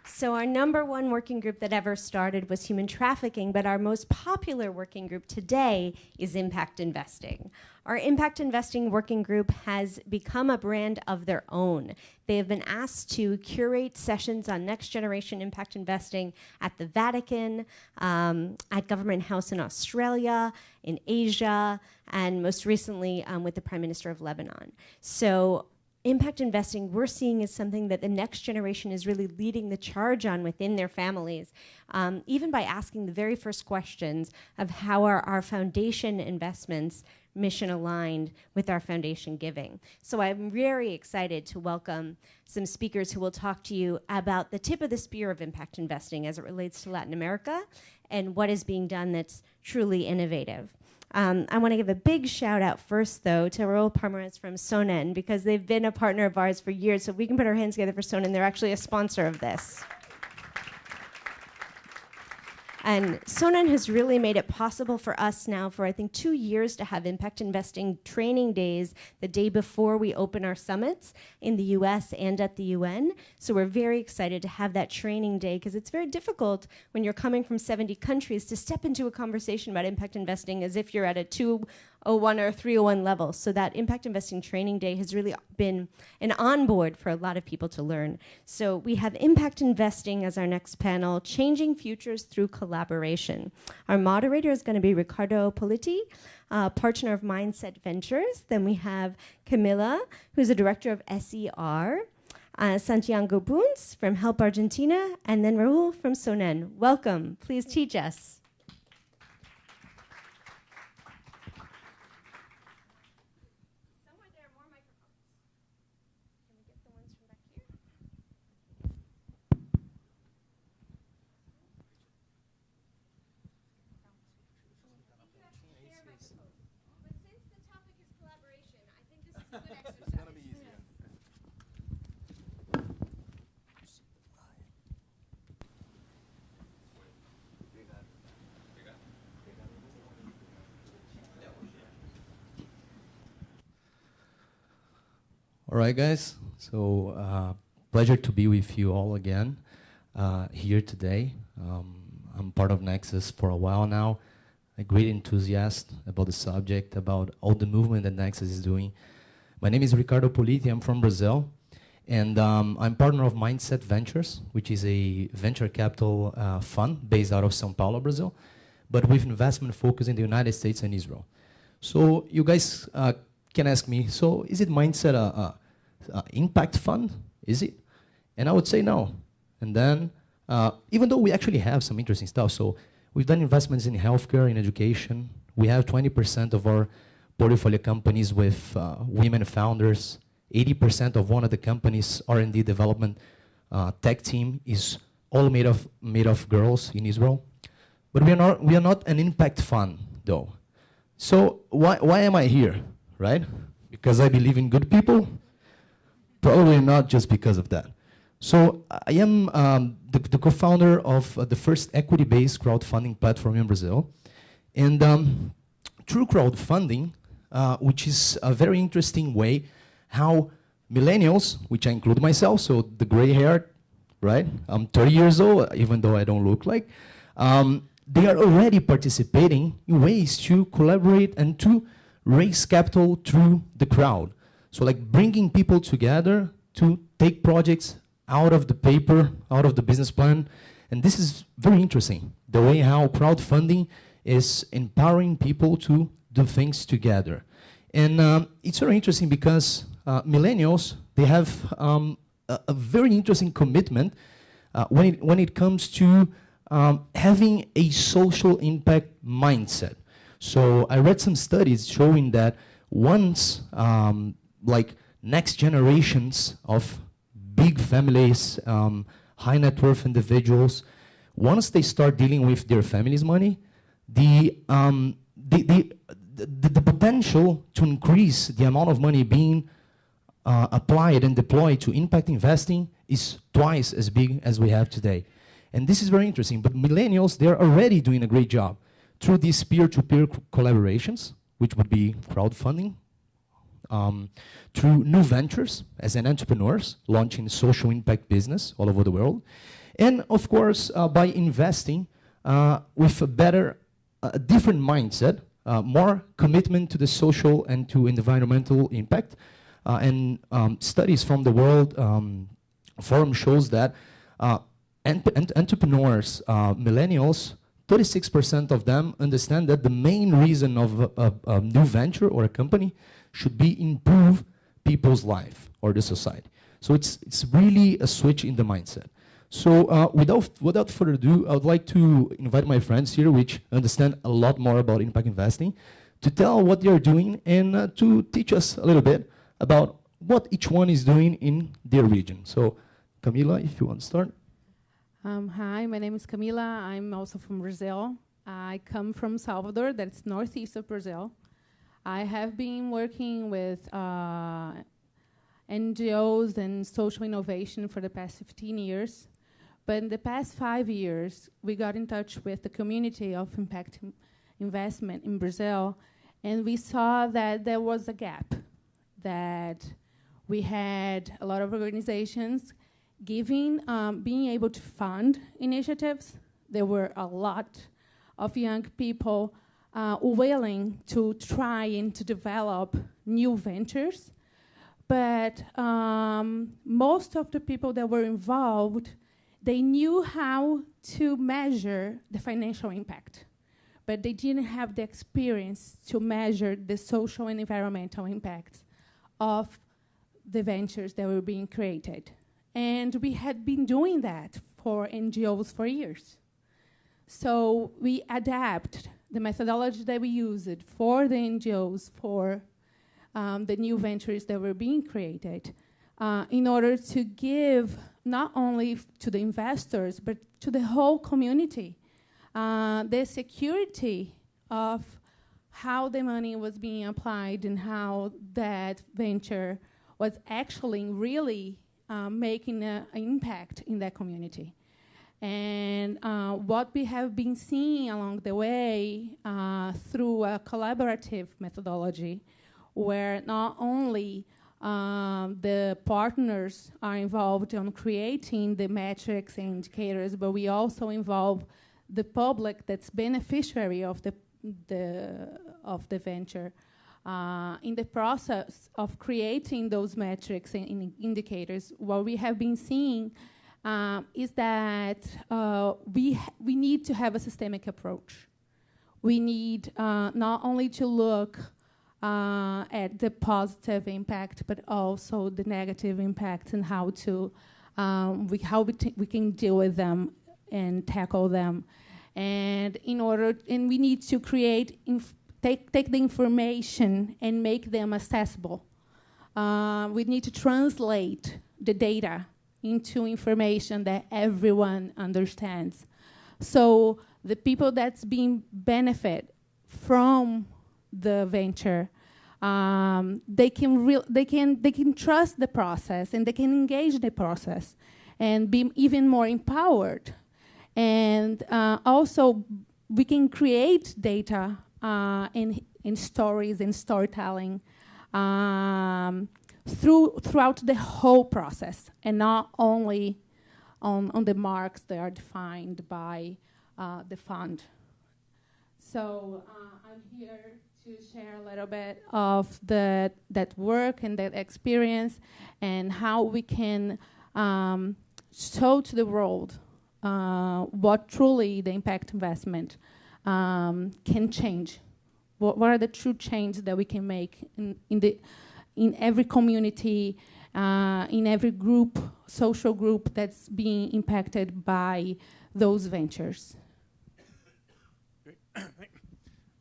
So our number one working group that ever started was human trafficking, but our most popular working group today is impact investing. Our impact investing working group has become a brand of their own. They have been asked to curate sessions on next generation impact investing at the Vatican, at Government House in Australia, in Asia, and most recently with the Prime Minister of Lebanon. So impact investing we're seeing is something that the next generation is really leading the charge on within their families, even by asking the very first questions of how are our foundation investments mission aligned with our foundation giving. So I'm very excited to welcome some speakers who will talk to you about the tip of the spear of impact investing as it relates to Latin America and what is being done that's truly innovative. I want to give a big shout out first, though, to Raul Parmares from Sonen, because they've been a partner of ours for years. So if we can put our hands together for Sonen, they're actually a sponsor of this. And Sonen has really made it possible for us now for, I think, 2 years to have impact investing training days the day before we open our summits in the US and at the UN. So we're very excited to have that training day, because it's very difficult when you're coming from 70 countries to step into a conversation about impact investing as if you're at a 201 or 301 level. So that impact investing training day has really been an onboard for a lot of people to learn. So we have impact investing as our next panel, changing futures through collaboration. Our moderator is going to be Ricardo Politi, partner of Mindset Ventures. Then we have Camila, who's the director of SER, Santiago Bunz from Help Argentina, and then Raul from Sonen. Welcome. Please teach us. All right, guys. So pleasure to be with you all again here today. I'm part of Nexus for a while now. A great enthusiast about the subject, about all the movement that Nexus is doing. My name is Ricardo Politi. I'm from Brazil. And I'm partner of Mindset Ventures, which is a venture capital fund based out of São Paulo, Brazil, but with investment focus in the United States and Israel. So you guys can ask me, so is it Mindset a impact fund? Is it? And I would say no. And then, even though we actually have some interesting stuff, so we've done investments in healthcare, in education. We have 20% of our portfolio companies with women founders, 80% of one of the company's R&D development tech team is all made of girls in Israel. But we are not an impact fund, though. So why am I here, right? Because I believe in good people? Probably not just because of that. So I am the co-founder of the first equity-based crowdfunding platform in Brazil. And through crowdfunding, which is a very interesting way how millennials, which I include myself, so the gray hair, right? I'm 30 years old, even though I don't look like. They are already participating in ways to collaborate and to raise capital through the crowd. So like bringing people together to take projects out of the paper, out of the business plan. And this is very interesting, the way how crowdfunding is empowering people to do things together. And it's very interesting because millennials, they have a very interesting commitment when it comes to having a social impact mindset. So I read some studies showing that once like next generations of big families, high net worth individuals, once they start dealing with their family's money, the potential to increase the amount of money being applied and deployed to impact investing is twice as big as we have today. And this is very interesting, but millennials, they're already doing a great job through these peer-to-peer collaborations, which would be crowdfunding, through new ventures as an entrepreneurs, launching social impact business all over the world, and of course, by investing with a better, different mindset, more commitment to the social and to environmental impact, and studies from the World Forum shows that entrepreneurs, millennials, 36% of them understand that the main reason of a new venture or a company should be improve people's life or the society. So it's really a switch in the mindset. So without further ado, I would like to invite my friends here, which understand a lot more about impact investing, to tell what they're doing and to teach us a little bit about what each one is doing in their region. So Camila, if you want to start. Hi, my name is Camila. I'm also from Brazil. I come from Salvador, that's northeast of Brazil. I have been working with NGOs and social innovation for the past 15 years. But in the past 5 years, we got in touch with the community of impact investment in Brazil, and we saw that there was a gap, that we had a lot of organizations giving, being able to fund initiatives. There were a lot of young people willing to try and to develop new ventures. But most of the people that were involved, they knew how to measure the financial impact, but they didn't have the experience to measure the social and environmental impacts of the ventures that were being created. And we had been doing that for NGOs for years. So we adapted the methodology that we used for the NGOs, for the new ventures that were being created, in order to give not only to the investors, but to the whole community, the security of how the money was being applied and how that venture was actually really making an impact in that community. And what we have been seeing along the way through a collaborative methodology, where not only the partners are involved in creating the metrics and indicators, but we also involve the public that's beneficiary of the venture in the process of creating those metrics and indicators. What we have been seeing is that we need to have a systemic approach. We need not only to look at the positive impact, but also the negative impacts and how we can deal with them and tackle them. And we need to create, take the information and make them accessible we need to translate the data into information that everyone understands. So the people that's being benefit from the venture, they can trust the process and they can engage the process and be even more empowered. And also, we can create data in stories and storytelling throughout the whole process, and not only on the marks that are defined by the fund. So I'm here to share a little bit of that work and that experience, and how we can show to the world what truly the impact investment can change. What are the true changes that we can make in every community, in every group, social group that's being impacted by those ventures.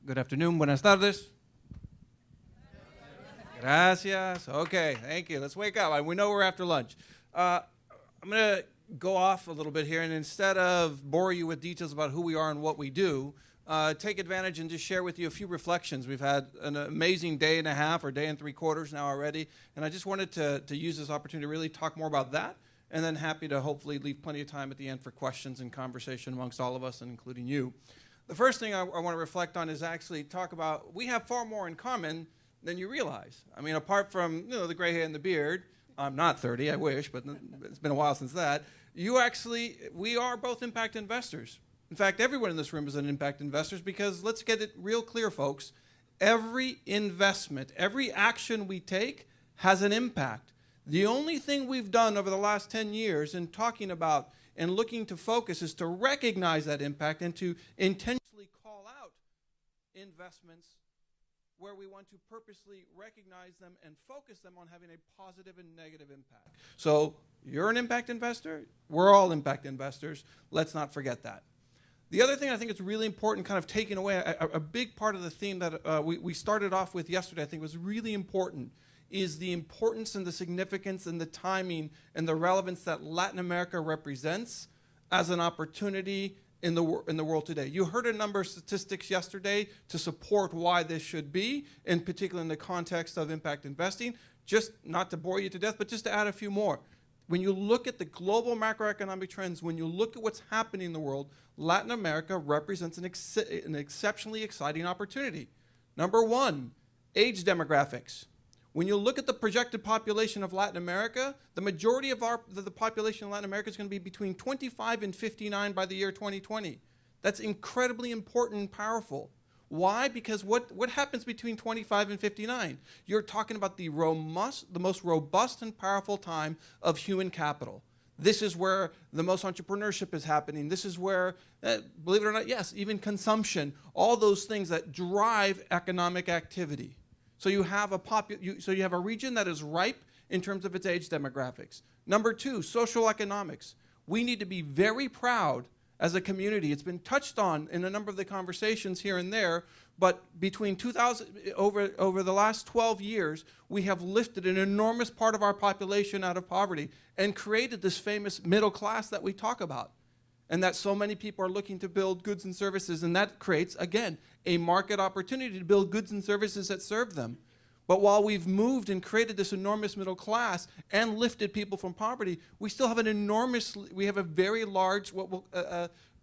Good afternoon, buenas tardes. Gracias. Okay, thank you. Let's wake up. We know we're after lunch. I'm going to go off a little bit here, and instead of bore you with details about who we are and what we do, take advantage and just share with you a few reflections. We've had an amazing day and a half or day and 3/4 now already, and I just wanted to use this opportunity to really talk more about that, and then happy to hopefully leave plenty of time at the end for questions and conversation amongst all of us, and including you. The first thing I want to reflect on is actually talk about, we have far more in common than you realize. I mean, apart from the gray hair and the beard, I'm not 30, I wish, but it's been a while since that. We are both impact investors. In fact, everyone in this room is an impact investor, because let's get it real clear, folks. Every investment, every action we take has an impact. The only thing we've done over the last 10 years in talking about and looking to focus is to recognize that impact and to intentionally call out investments where we want to purposely recognize them and focus them on having a positive and negative impact. So you're an impact investor. We're all impact investors. Let's not forget that. The other thing I think is really important, kind of taking away, a big part of the theme that we started off with yesterday, I think was really important, is the importance and the significance and the timing and the relevance that Latin America represents as an opportunity in the world today. You heard a number of statistics yesterday to support why this should be, in particular in the context of impact investing. Just not to bore you to death, but just to add a few more. When you look at the global macroeconomic trends, when you look at what's happening in the world, Latin America represents an exceptionally exciting opportunity. Number one, age demographics. When you look at the projected population of Latin America, the majority of the population in Latin America is going to be between 25 and 59 by the year 2020. That's incredibly important and powerful. Why? Because what happens between 25 and 59? You're talking about the most robust and powerful time of human capital. This is where the most entrepreneurship is happening. This is where, believe it or not, yes, even consumption, all those things that drive economic activity. So you have a region that is ripe in terms of its age demographics. Number two, social economics. We need to be very proud as a community. It's been touched on in a number of the conversations here and there, but between over the last 12 years, we have lifted an enormous part of our population out of poverty and created this famous middle class that we talk about, and that so many people are looking to build goods and services, and that creates, again, a market opportunity to build goods and services that serve them. But while we've moved and created this enormous middle class and lifted people from poverty, we still have a very large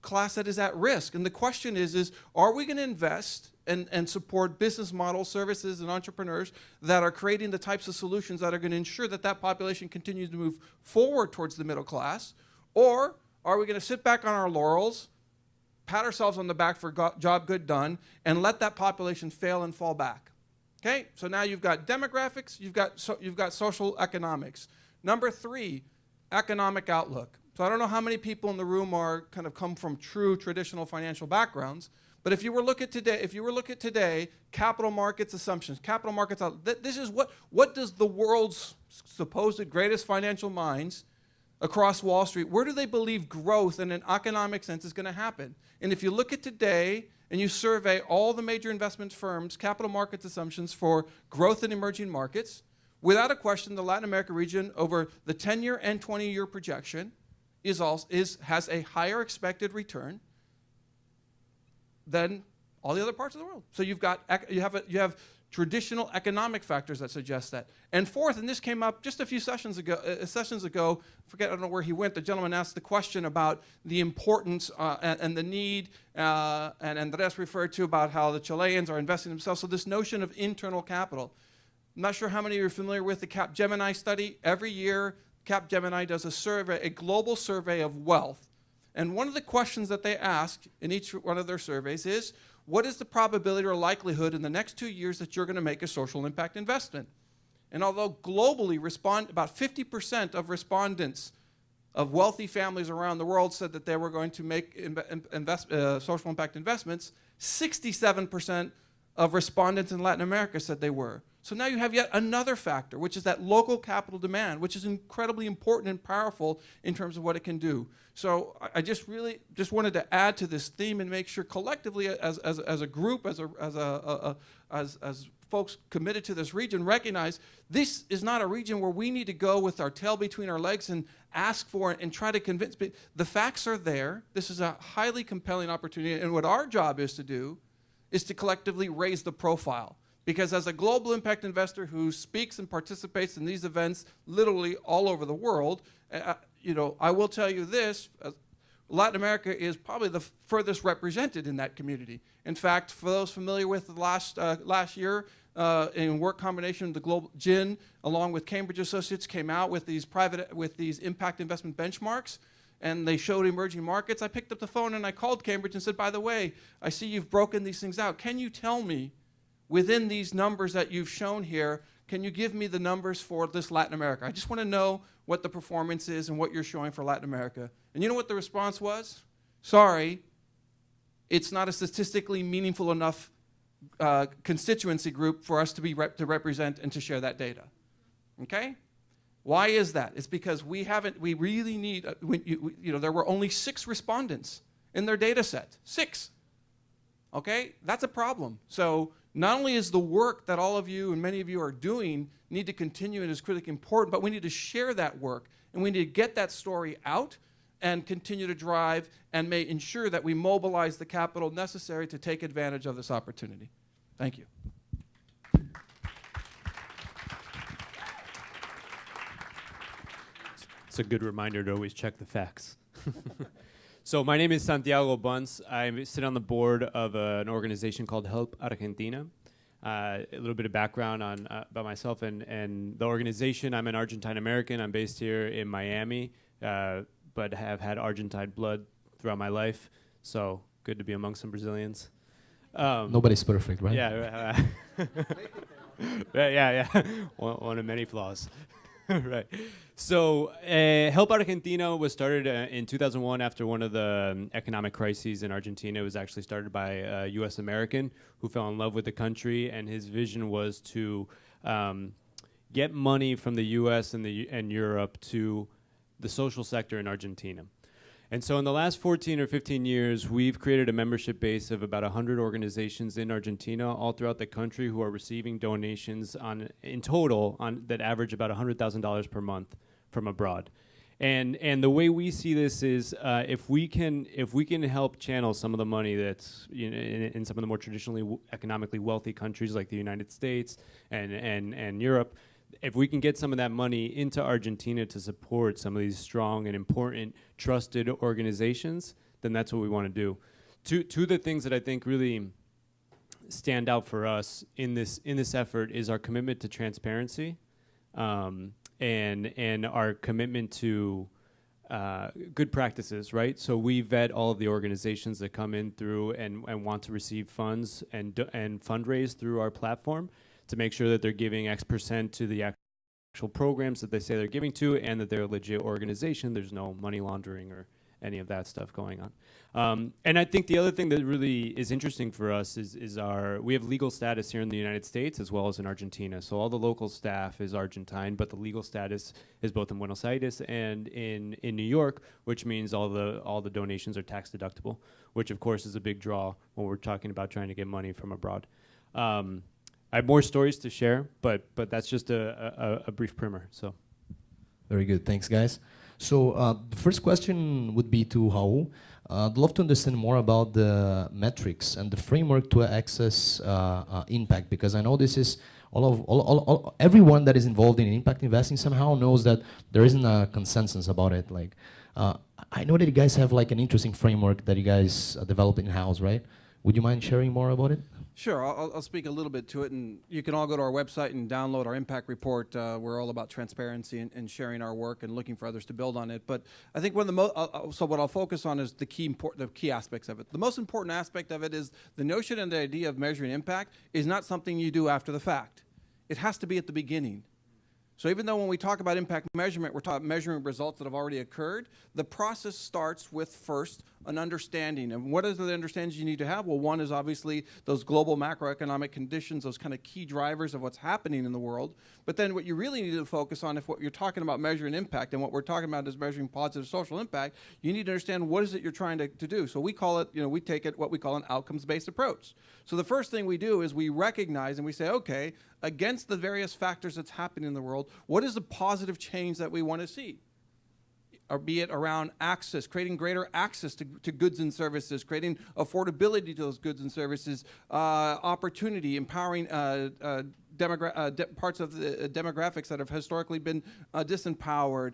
class that is at risk. And the question is are we going to invest and support business models, services, and entrepreneurs that are creating the types of solutions that are going to ensure that that population continues to move forward towards the middle class? Or are we going to sit back on our laurels, pat ourselves on the back for job good done, and let that population fail and fall back? Okay, so now you've got demographics, you've got social economics. Number three, economic outlook. So I don't know how many people in the room come from true traditional financial backgrounds, but if you were look at today, capital markets assumptions, capital markets this is what does the world's supposed greatest financial minds across Wall Street, where do they believe growth in an economic sense is going to happen? And if you look at today and you survey all the major investment firms' capital markets assumptions for growth in emerging markets, without a question, the Latin America region over the 10-year and 20-year projection has a higher expected return than all the other parts of the world. So you have traditional economic factors that suggest that. And fourth, and this came up just a few sessions ago, I don't know where he went, the gentleman asked the question about the importance and the need, and Andres referred to about how the Chileans are investing in themselves. So this notion of internal capital. I'm not sure how many of you are familiar with the Capgemini study. Every year, Capgemini does a survey, a global survey of wealth. And one of the questions that they ask in each one of their surveys is, what is the probability or likelihood in the next 2 years that you're going to make a social impact investment? And although globally about 50% of respondents of wealthy families around the world said that they were going to make social impact investments, 67% of respondents in Latin America said they were. So now you have yet another factor, which is that local capital demand, which is incredibly important and powerful in terms of what it can do. So I just really wanted to add to this theme and make sure collectively as a group, as folks committed to this region, recognize this is not a region where we need to go with our tail between our legs and ask for it and try to convince people. The facts are there. This is a highly compelling opportunity, and what our job is to do is to collectively raise the profile. Because as a global impact investor who speaks and participates in these events literally all over the world, I will tell you this, Latin America is probably the furthest represented in that community. In fact, for those familiar with the last year, in work combination, the Global GIN, along with Cambridge Associates, came out with these impact investment benchmarks, and they showed emerging markets. I picked up the phone and I called Cambridge and said, by the way, I see you've broken these things out. Can you tell me, within these numbers that you've shown here, can you give me the numbers for this Latin America? I just want to know what the performance is and what you're showing for Latin America. And you know what the response was? Sorry, it's not a statistically meaningful enough constituency group for us to represent and to share that data. Okay? Why is that? It's because we really need, there were only 6 respondents in their data set. 6. Okay? That's a problem. So not only is the work that all of you and many of you are doing need to continue and is critically important, but we need to share that work, and we need to get that story out and continue to drive and may ensure that we mobilize the capital necessary to take advantage of this opportunity. Thank you. It's a good reminder to always check the facts. So my name is Santiago Bunce. I sit on the board of an organization called Help Argentina. A little bit of background about myself and the organization. I'm an Argentine American. I'm based here in Miami, but have had Argentine blood throughout my life. So good to be among some Brazilians. Nobody's perfect, right? Yeah. Yeah. One of many flaws. Right. So Help Argentina was started in 2001 after one of the economic crises in Argentina. It was actually started by a U.S. American who fell in love with the country, and his vision was to get money from the U.S. and Europe to the social sector in Argentina. And so in the last 14 or 15 years, we've created a membership base of about 100 organizations in Argentina, all throughout the country, who are receiving donations in total that average about $100,000 per month from abroad. And the way we see this is if we can help channel some of the money that's in some of the more traditionally economically wealthy countries like the United States and Europe, if we can get some of that money into Argentina to support some of these strong and important trusted organizations, then that's what we want to do. Two of the things that I think really stand out for us in this effort is our commitment to transparency, and our commitment to good practices, right? So we vet all of the organizations that come in through and want to receive funds and fundraise through our platform, to make sure that they're giving X% to the actual programs that they say they're giving to, and that they're a legit organization. There's no money laundering or any of that stuff going on. And I think the other thing that really is interesting for us is we have legal status here in the United States as well as in Argentina. So all the local staff is Argentine, but the legal status is both in Buenos Aires and in New York, which means all the donations are tax deductible, which of course is a big draw when we're talking about trying to get money from abroad. I have more stories to share, but that's just a brief primer. So, very good. Thanks, guys. So the first question would be to Raul. I'd love to understand more about the metrics and the framework to access impact, because I know this is everyone that is involved in impact investing somehow knows that there isn't a consensus about it. Like, I know that you guys have like an interesting framework that you guys developed in-house, right? Would you mind sharing more about it? Sure, I'll speak a little bit to it, and you can all go to our website and download our impact report. We're all about transparency and sharing our work and looking for others to build on it. But I think one of the so what I'll focus on is the key aspects of it. The most important aspect of it is the notion and the idea of measuring impact is not something you do after the fact. It has to be at the beginning. So even though when we talk about impact measurement, we're talking about measuring results that have already occurred, the process starts with first an understanding. And what are the understandings you need to have? Well, one is obviously those global macroeconomic conditions, those kind of key drivers of what's happening in the world. But then what you really need to focus on, if what you're talking about measuring impact, and what we're talking about is measuring positive social impact, you need to understand what is it you're trying to do. So we call it, we take it what we call an outcomes-based approach. So the first thing we do is we recognize and we say, okay, against the various factors that's happening in the world, what is the positive change that we want to see? Or be it around access, creating greater access to goods and services, creating affordability to those goods and services, opportunity, empowering parts of the demographics that have historically been disempowered,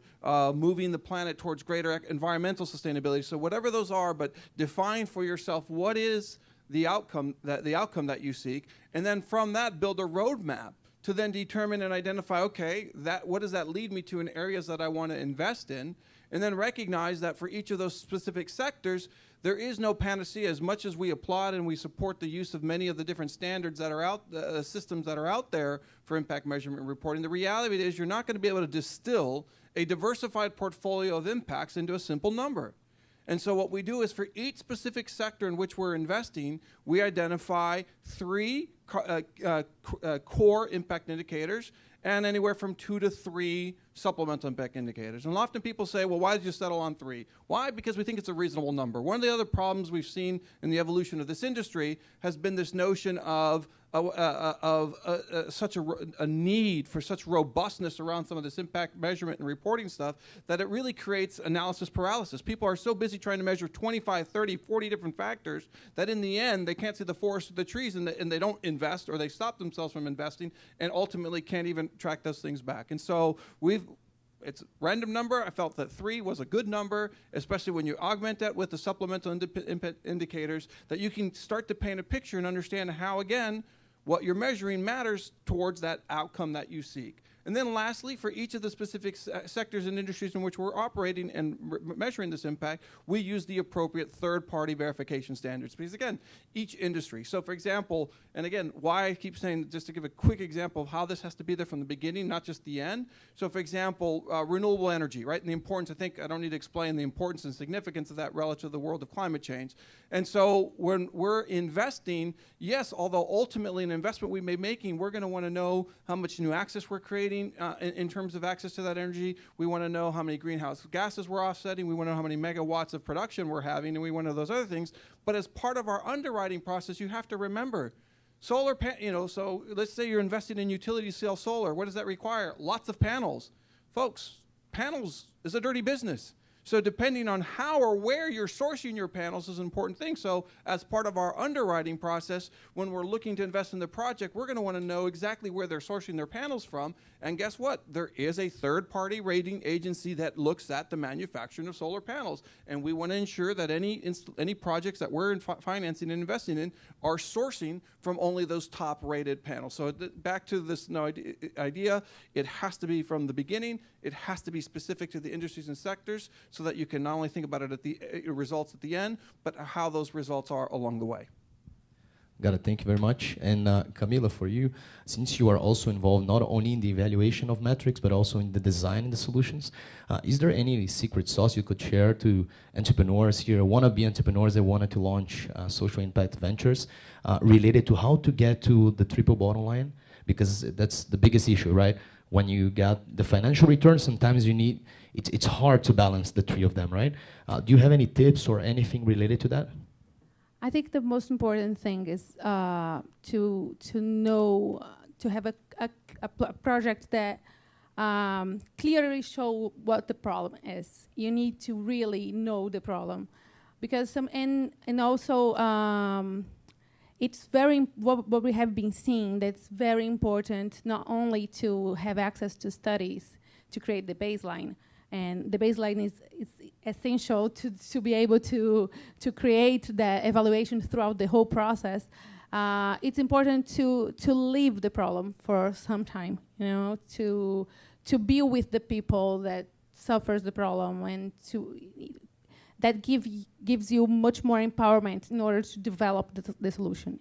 moving the planet towards greater environmental sustainability. So whatever those are, but define for yourself what is the outcome that you seek, and then from that build a roadmap to then determine and identify, okay, what does that lead me to in areas that I want to invest in, and then recognize that for each of those specific sectors, there is no panacea. As much as we applaud and we support the use of many of the different standards that are out, systems that are out there for impact measurement and reporting, the reality is you're not going to be able to distill a diversified portfolio of impacts into a simple number. And so what we do is for each specific sector in which we're investing, we identify 3 core impact indicators and anywhere from 2 to 3 supplemental impact indicators. And often people say, well, why did you settle on 3? Why? Because we think it's a reasonable number. One of the other problems we've seen in the evolution of this industry has been this notion of such a need for such robustness around some of this impact measurement and reporting stuff that it really creates analysis paralysis. People are so busy trying to measure 25, 30, 40 different factors that in the end they can't see the forest or the trees, and they don't invest, or they stop themselves from investing and ultimately can't even track those things back. And so it's a random number. I felt that 3 was a good number, especially when you augment that with the supplemental impact indicators, that you can start to paint a picture and understand how, again, what you're measuring matters towards that outcome that you seek. And then lastly, for each of the specific sectors and industries in which we're operating and measuring this impact, we use the appropriate third-party verification standards. Because again, each industry. So for example, and again, why I keep saying, just to give a quick example of how this has to be there from the beginning, not just the end. So for example, renewable energy, right? And the importance, I think I don't need to explain the importance and significance of that relative to the world of climate change. And so when we're investing, yes, although ultimately an investment we may be making, we're going to want to know how much new access we're creating, in terms of access to that energy. We want to know how many greenhouse gases we're offsetting. We want to know how many megawatts of production we're having, and we want to know those other things. But as part of our underwriting process, you have to remember, so let's say you're investing in utility scale solar. What does that require? Lots of panels. Folks, panels is a dirty business. So depending on how or where you're sourcing your panels is an important thing. So as part of our underwriting process, when we're looking to invest in the project, we're going to want to know exactly where they're sourcing their panels from. And guess what? There is a third-party rating agency that looks at the manufacturing of solar panels. And we want to ensure that any projects that we're financing and investing in are sourcing from only those top-rated panels. So back to this idea, it has to be from the beginning. It has to be specific to the industries and sectors, so that you can not only think about it at the results at the end, but how those results are along the way. Got it. Thank you very much. And Camila, for you, since you are also involved not only in the evaluation of metrics, but also in the design and the solutions, is there any secret sauce you could share to entrepreneurs here, wannabe entrepreneurs that wanted to launch social impact ventures related to how to get to the triple bottom line? Because that's the biggest issue, right? When you get the financial return, sometimes you need, it's hard to balance the 3 of them, right? Do you have any tips or anything related to that? I think the most important thing is to know to have a project that clearly show what the problem is. You need to really know the problem, because and also it's what we have been seeing, that's very important, not only to have access to studies to create the baseline, and the baseline is essential to be able to create the evaluation throughout the whole process. It's important to leave the problem for some time, to be with the people that suffers the problem, and that gives you much more empowerment in order to develop the solution.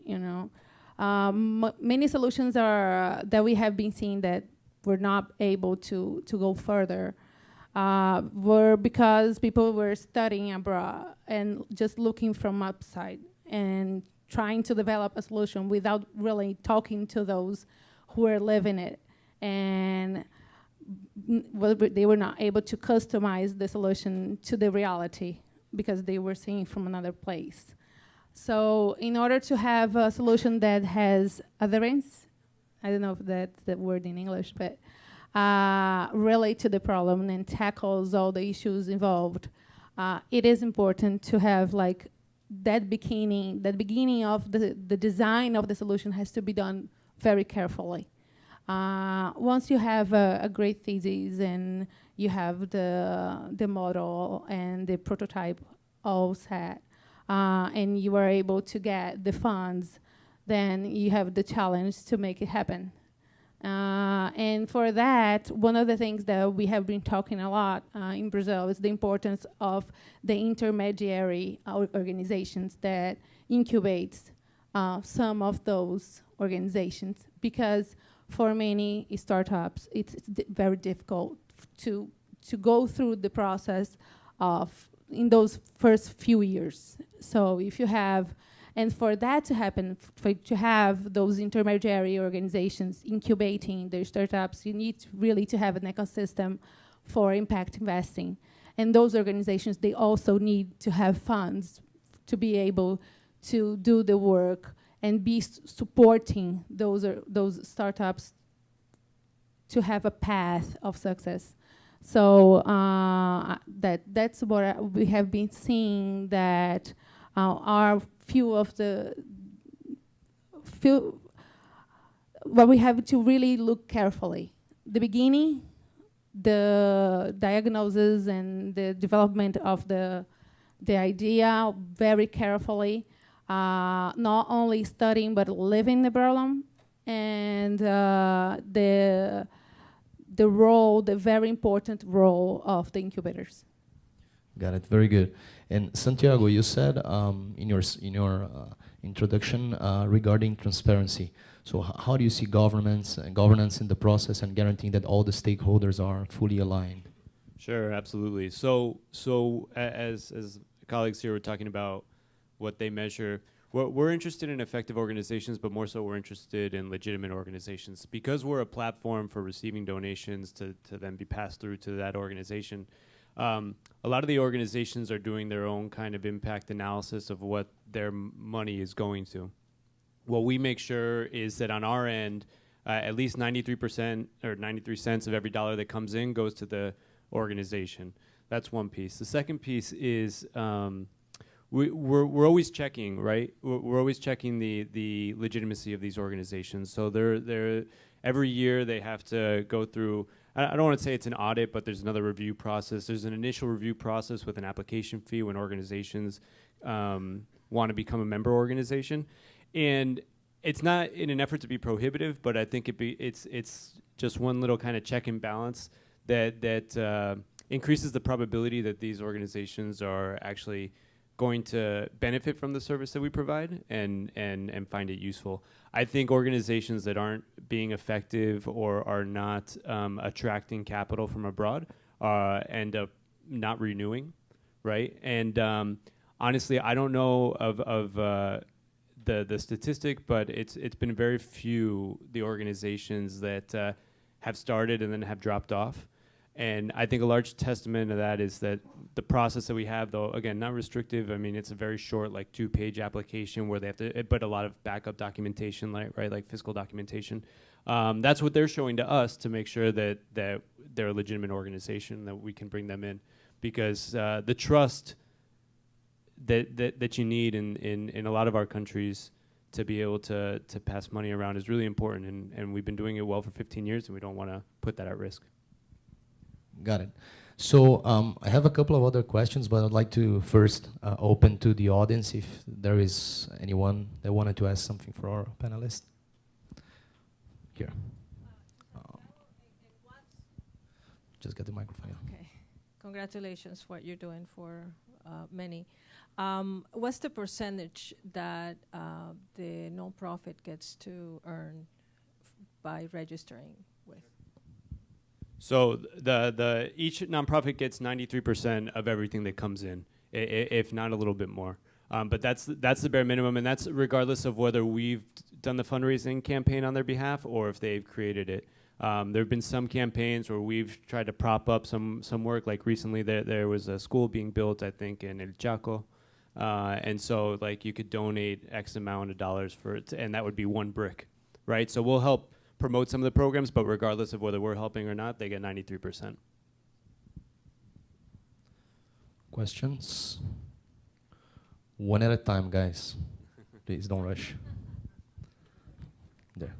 Many solutions that we have been seeing that were not able to go further were because people were studying abroad and just looking from outside and trying to develop a solution without really talking to those who were living it, and they were not able to customize the solution to the reality because they were seeing from another place. So in order to have a solution that has adherence, I don't know if that's the word in English, but relate to the problem and tackles all the issues involved, it is important to have like that beginning of the design of the solution has to be done very carefully. Once you have a great thesis and you have the model and the prototype all set, and you are able to get the funds, then you have the challenge to make it happen. And for that, one of the things that we have been talking a lot in Brazil is the importance of the intermediary organizations that incubates some of those organizations, because for many startups, it's very difficult to go through the process of in those first few years. So if you have, and for that to happen, to have those intermediary organizations incubating their startups, you need really to have an ecosystem for impact investing. And those organizations, they also need to have funds to be able to do the work and be supporting those startups to have a path of success. So that's what we have been seeing, that are what we have to really look carefully. The beginning, the diagnosis and the development of the idea very carefully, not only studying but living the problem, and the very important role of the incubators. Got it. Very good. And Santiago, you said in your introduction regarding transparency. So how do you see governance in the process and guaranteeing that all the stakeholders are fully aligned? Sure, absolutely. So as colleagues here were talking about what they measure, we're interested in effective organizations, but more so we're interested in legitimate organizations. Because we're a platform for receiving donations to then be passed through to that organization, a lot of the organizations are doing their own kind of impact analysis of what their money is going to. What we make sure is that on our end, at least 93% or 93 cents of every dollar that comes in goes to the organization. That's one piece. The second piece is we're always checking, right? We're always checking the legitimacy of these organizations. So they're every year they have to go through, I don't want to say it's an audit, but there's another review process. There's an initial review process with an application fee when organizations want to become a member organization. And it's not in an effort to be prohibitive, but I think it's just one little kind of check and balance that increases the probability that these organizations are actually going to benefit from the service that we provide and find it useful. I think organizations that aren't being effective or are not attracting capital from abroad end up not renewing, right? And honestly, I don't know of the statistic, but it's been very few the organizations that have started and then have dropped off. And I think a large testament of that is that the process that we have, though, again, not restrictive. I mean, it's a very short, like 2-page application where they have to, but a lot of backup documentation, right, like fiscal documentation. That's what they're showing to us to make sure that they're a legitimate organization, that we can bring them in, because the trust that you need in a lot of our countries to be able to pass money around is really important, and we've been doing it well for 15 years, and we don't want to put that at risk. Got it. So I have a couple of other questions, but I'd like to first open to the audience if there is anyone that wanted to ask something for our panelists. Here. Just get the microphone. Yeah. Okay. Congratulations for what you're doing for many. What's the percentage that the nonprofit gets to earn by registering with? So the each nonprofit gets 93% of everything that comes in, if not a little bit more. But that's the bare minimum, and that's regardless of whether we've done the fundraising campaign on their behalf or if they've created it. There have been some campaigns where we've tried to prop up some work. Like recently, there was a school being built, I think, in El Chaco, and so like you could donate X amount of dollars for it, and that would be one brick, right? So we'll help promote some of the programs, but regardless of whether we're helping or not, they get 93%. Questions? One at a time, guys. Please don't rush. There.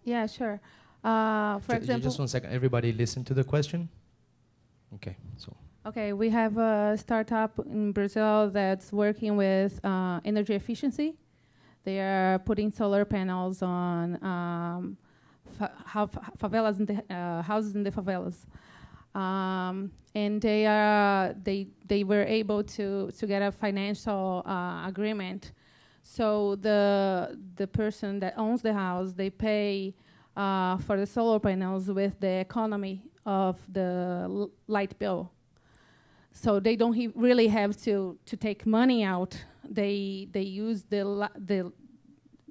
Yeah, sure. For example, just 1 second. Everybody listen to the question. Okay. So. Okay, we have a startup in Brazil that's working with energy efficiency. They are putting solar panels on favelas in the houses in the favelas, and they were able to get a financial agreement. So the person that owns the house, they pay for the solar panels with the economy of the light bill. So they don't really have to take money out. They use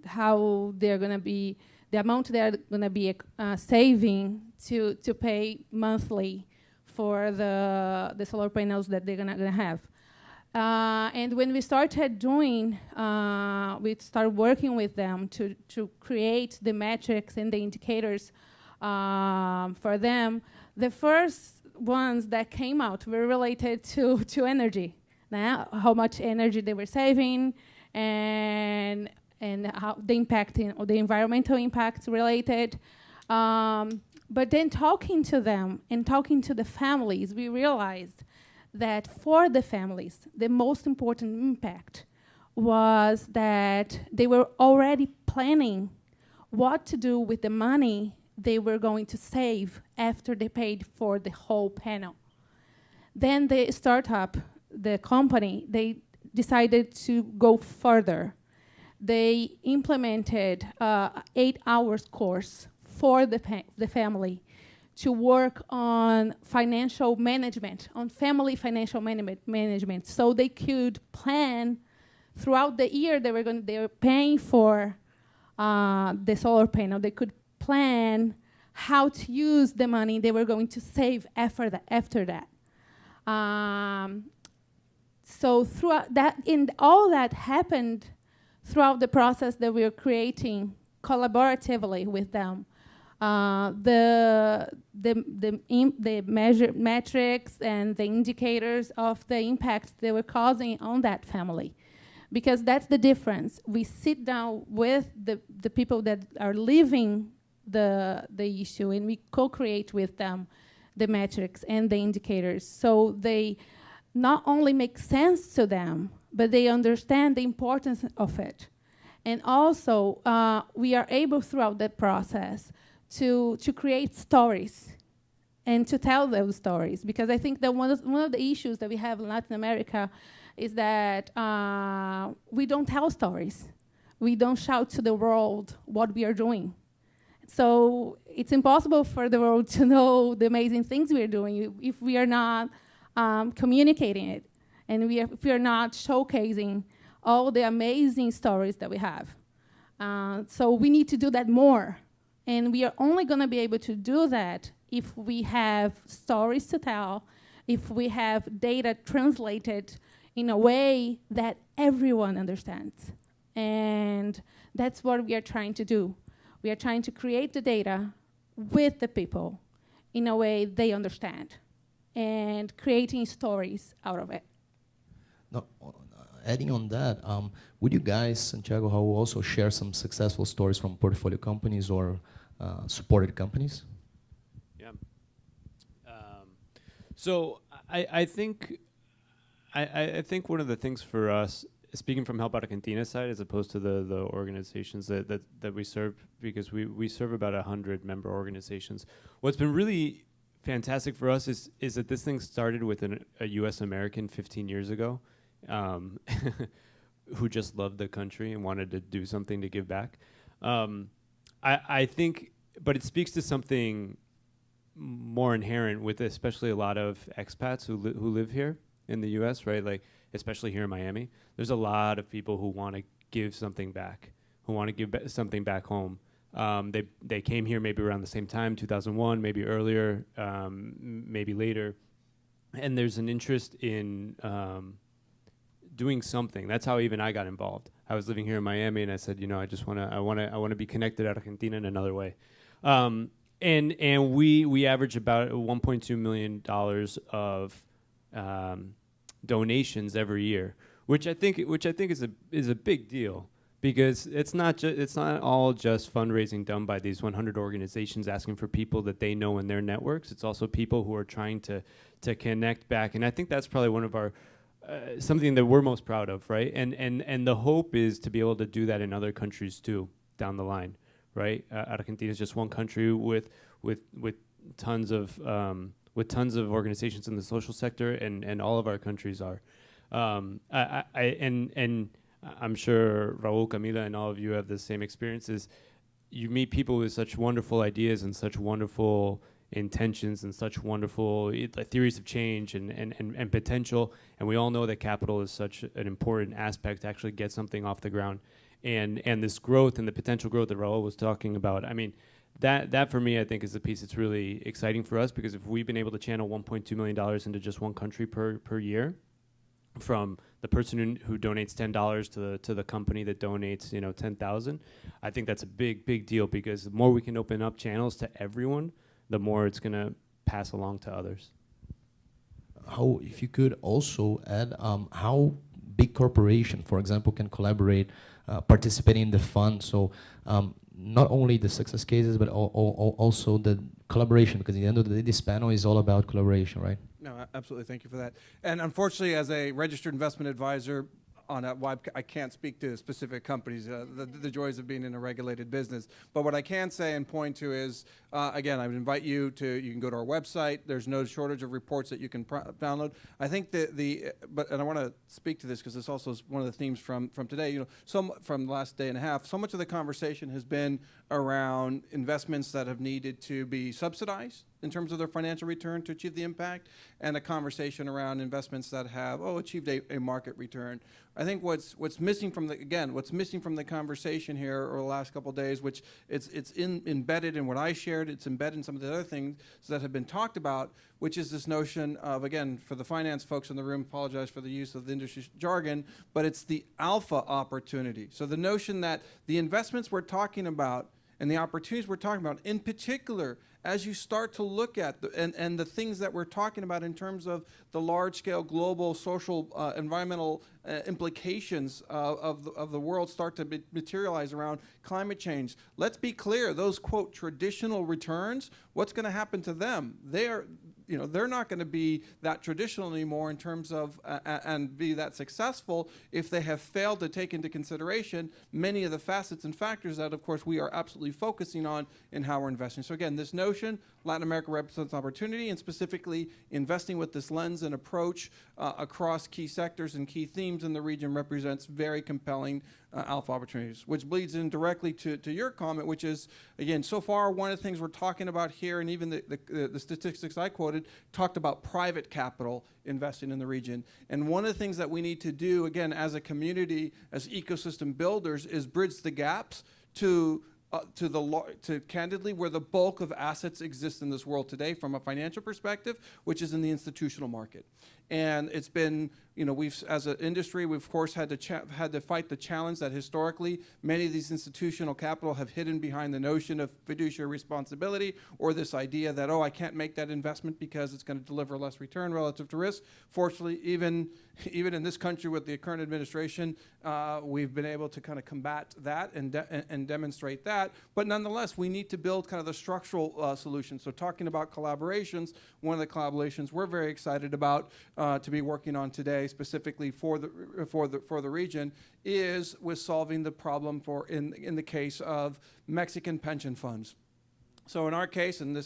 how they're gonna be, the amount they're gonna be saving to pay monthly for the solar panels that they're gonna have. And when we started doing, we started working with them to create the metrics and the indicators for them. The first ones that came out were related to energy, how much energy they were saving, and how the impact or the environmental impacts related. But then talking to them and talking to the families, we realized that for the families, the most important impact was that they were already planning what to do with the money they were going to save after they paid for the whole panel. Then the startup, the company, they decided to go further. They implemented 8 hours course for the family to work on financial management, on family financial management, so they could plan throughout the year they were paying for the solar panel. They could plan how to use the money they were going to save after that. So throughout that, all that happened throughout the process that we were creating collaboratively with them. The metrics and the indicators of the impact they were causing on that family, because that's the difference. We sit down with the people that are living the issue, and we co-create with them the metrics and the indicators, so they not only make sense to them, but they understand the importance of it. And also, we are able throughout that process to create stories and to tell those stories, because I think that one of the issues that we have in Latin America is that we don't tell stories. We don't shout to the world what we are doing. So it's impossible for the world to know the amazing things we're doing if we are not communicating it, and if we are not showcasing all the amazing stories that we have. So we need to do that more. And we are only going to be able to do that if we have stories to tell, if we have data translated in a way that everyone understands. And that's what we are trying to do. We are trying to create the data with the people in a way they understand, and creating stories out of it. No, adding on that, would you guys, Santiago, Raul, also share some successful stories from portfolio companies or supported companies? Yeah. So I think one of the things for us, speaking from Help Argentina side, as opposed to the organizations that we serve, because we serve about 100 member organizations. What's been really fantastic for us is that this thing started with a U.S. American 15 years ago, who just loved the country and wanted to do something to give back. I think, but it speaks to something more inherent with especially a lot of expats who live here in the U.S., right? Like, especially here in Miami, there's a lot of people who want to give something back, who want to give something back home. They came here maybe around the same time, 2001, maybe earlier, maybe later, and there's an interest in doing something. That's how even I got involved. I was living here in Miami, and I said, I want to be connected to Argentina in another way. And we average about $1.2 million of donations every year, which I think is a big deal, because it's not all just fundraising done by these 100 organizations asking for people that they know in their networks. It's also people who are trying to connect back, and I think that's probably one of our something that we're most proud of, right? And the hope is to be able to do that in other countries too down the line, right? Argentina is just one country with tons of organizations in the social sector, and all of our countries are. And I'm sure Raul, Camila, and all of you have the same experiences. You meet people with such wonderful ideas and such wonderful intentions and such wonderful theories of change and potential, and we all know that capital is such an important aspect to actually get something off the ground. And this growth and the potential growth that Raul was talking about, I mean, that for me, I think, is the piece that's really exciting for us, because if we've been able to channel $1.2 million into just one country per year, from the person who donates $10 to the company that donates 10,000, I think that's a big deal, because the more we can open up channels to everyone, the more it's going to pass along to others. How, if you could also add, how big corporation, for example, can collaborate, participating in the fund? So not only the success cases, but also the collaboration, because at the end of the day, this panel is all about collaboration, right? No, absolutely. Thank you for that. And unfortunately, as a registered investment advisor on that, I can't speak to specific companies, the joys of being in a regulated business. But what I can say and point to is, again, I would invite you can go to our website. There's no shortage of reports that you can download. I think and I want to speak to this because this also is one of the themes from today. From the last day and a half, so much of the conversation has been around investments that have needed to be subsidized in terms of their financial return to achieve the impact, and a conversation around investments that have achieved a market return. I think what's missing from the conversation here over the last couple of days, which it's embedded in what I shared, it's embedded in some of the other things that have been talked about, which is this notion of, again, for the finance folks in the room, apologize for the use of the industry jargon, but it's the alpha opportunity. So the notion that the investments we're talking about and the opportunities we're talking about, in particular, as you start to look at and the things that we're talking about in terms of the large-scale global social environmental implications of the world start to materialize around climate change. Let's be clear, those, quote, traditional returns, what's going to happen to them? They are, they're not going to be that traditional anymore in terms of and be that successful if they have failed to take into consideration many of the facets and factors that, of course, we are absolutely focusing on in how we're investing. So again, this notion, Latin America represents opportunity, and specifically investing with this lens and approach across key sectors and key themes in the region represents very compelling alpha opportunities, which bleeds in directly to your comment, which is, again, so far one of the things we're talking about here, and even the statistics I quoted, talked about private capital investing in the region. And one of the things that we need to do, again, as a community, as ecosystem builders, is bridge the gaps to candidly where the bulk of assets exist in this world today from a financial perspective, which is in the institutional market. And it's been, we've, as an industry, we've of course had to fight the challenge that historically many of these institutional capital have hidden behind the notion of fiduciary responsibility, or this idea that, oh, I can't make that investment because it's going to deliver less return relative to risk. Fortunately, even in this country with the current administration, we've been able to kind of combat that and demonstrate that. But nonetheless, we need to build kind of the structural solutions. So talking about collaborations, one of the collaborations we're very excited about to be working on today, specifically for the region, is with solving the problem in the case of Mexican pension funds. So in our case, and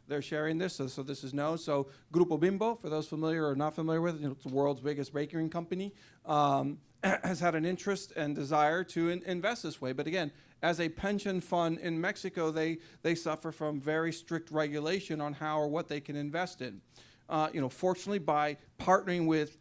they're sharing this, so this is known. So Grupo Bimbo, for those familiar or not familiar with it, it's the world's biggest baking company, has had an interest and desire to invest this way. But again, as a pension fund in Mexico, they suffer from very strict regulation on how or what they can invest in. Fortunately, by partnering with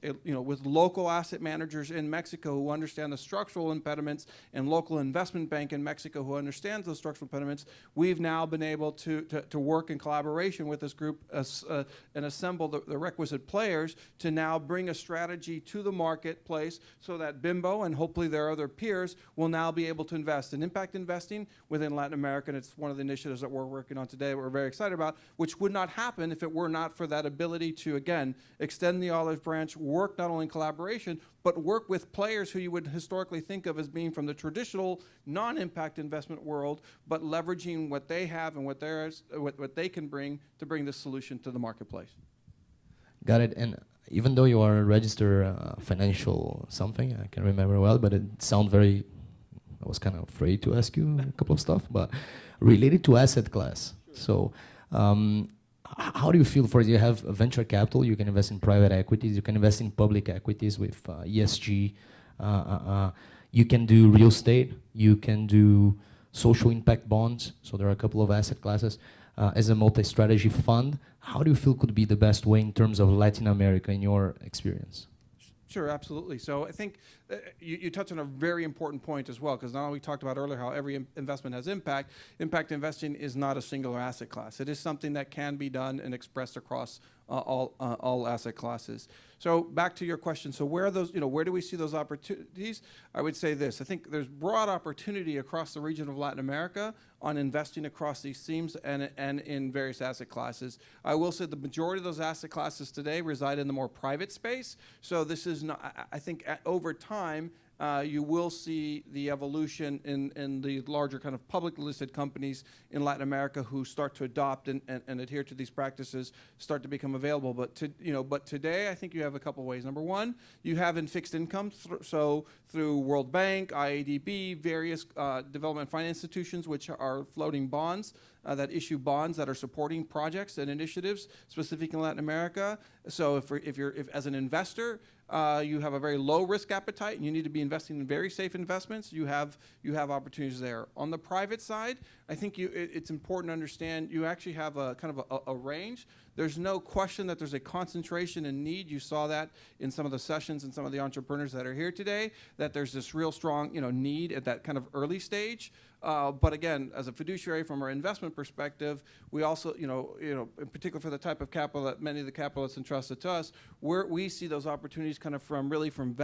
local asset managers in Mexico who understand the structural impediments, and local investment bank in Mexico who understands those structural impediments, we've now been able to work in collaboration with this group and assemble the requisite players to now bring a strategy to the marketplace so that Bimbo and hopefully their other peers will now be able to invest in impact investing within Latin America. And it's one of the initiatives that we're working on today that we're very excited about, which would not happen if it were not for that ability to, again, extend the olive branch, work not only in collaboration, but work with players who you would historically think of as being from the traditional non-impact investment world, but leveraging what they have and what they can bring to bring this solution to the marketplace. Got it. And even though you are a registered financial something, I can't remember well, but it sounds very, I was kind of afraid to ask you a couple of stuff, but related to asset class. Sure. So, how do you feel for it? You have venture capital, you can invest in private equities, you can invest in public equities with ESG, you can do real estate, you can do social impact bonds, so there are a couple of asset classes. As a multi-strategy fund, how do you feel could be the best way in terms of Latin America in your experience? Sure, absolutely. So I think you touched on a very important point as well, because not only we talked about earlier how every investment has impact. Impact investing is not a singular asset class. It is something that can be done and expressed across all asset classes. So back to your question. So where are those? Where do we see those opportunities? I would say this. I think there's broad opportunity across the region of Latin America on investing across these themes and in various asset classes. I will say the majority of those asset classes today reside in the more private space. So this is not. I think over time, you will see the evolution in the larger kind of public listed companies in Latin America who start to adopt and adhere to these practices start to become available. But today I think you have a couple ways. Number one, you have in fixed income, so through World Bank, IADB, various development finance institutions which are floating bonds that issue bonds that are supporting projects and initiatives specific in Latin America. So if as an investor, you have a very low risk appetite and you need to be investing in very safe investments, you have opportunities there. On the private side, I think it's important to understand you actually have a kind of a range. There's no question that there's a concentration in need. You saw that in some of the sessions and some of the entrepreneurs that are here today, that there's this real strong need at that kind of early stage. But again, as a fiduciary from our investment perspective, we also, in particular for the type of capital that many of the capitalists entrusted to us, we see those opportunities kind of from from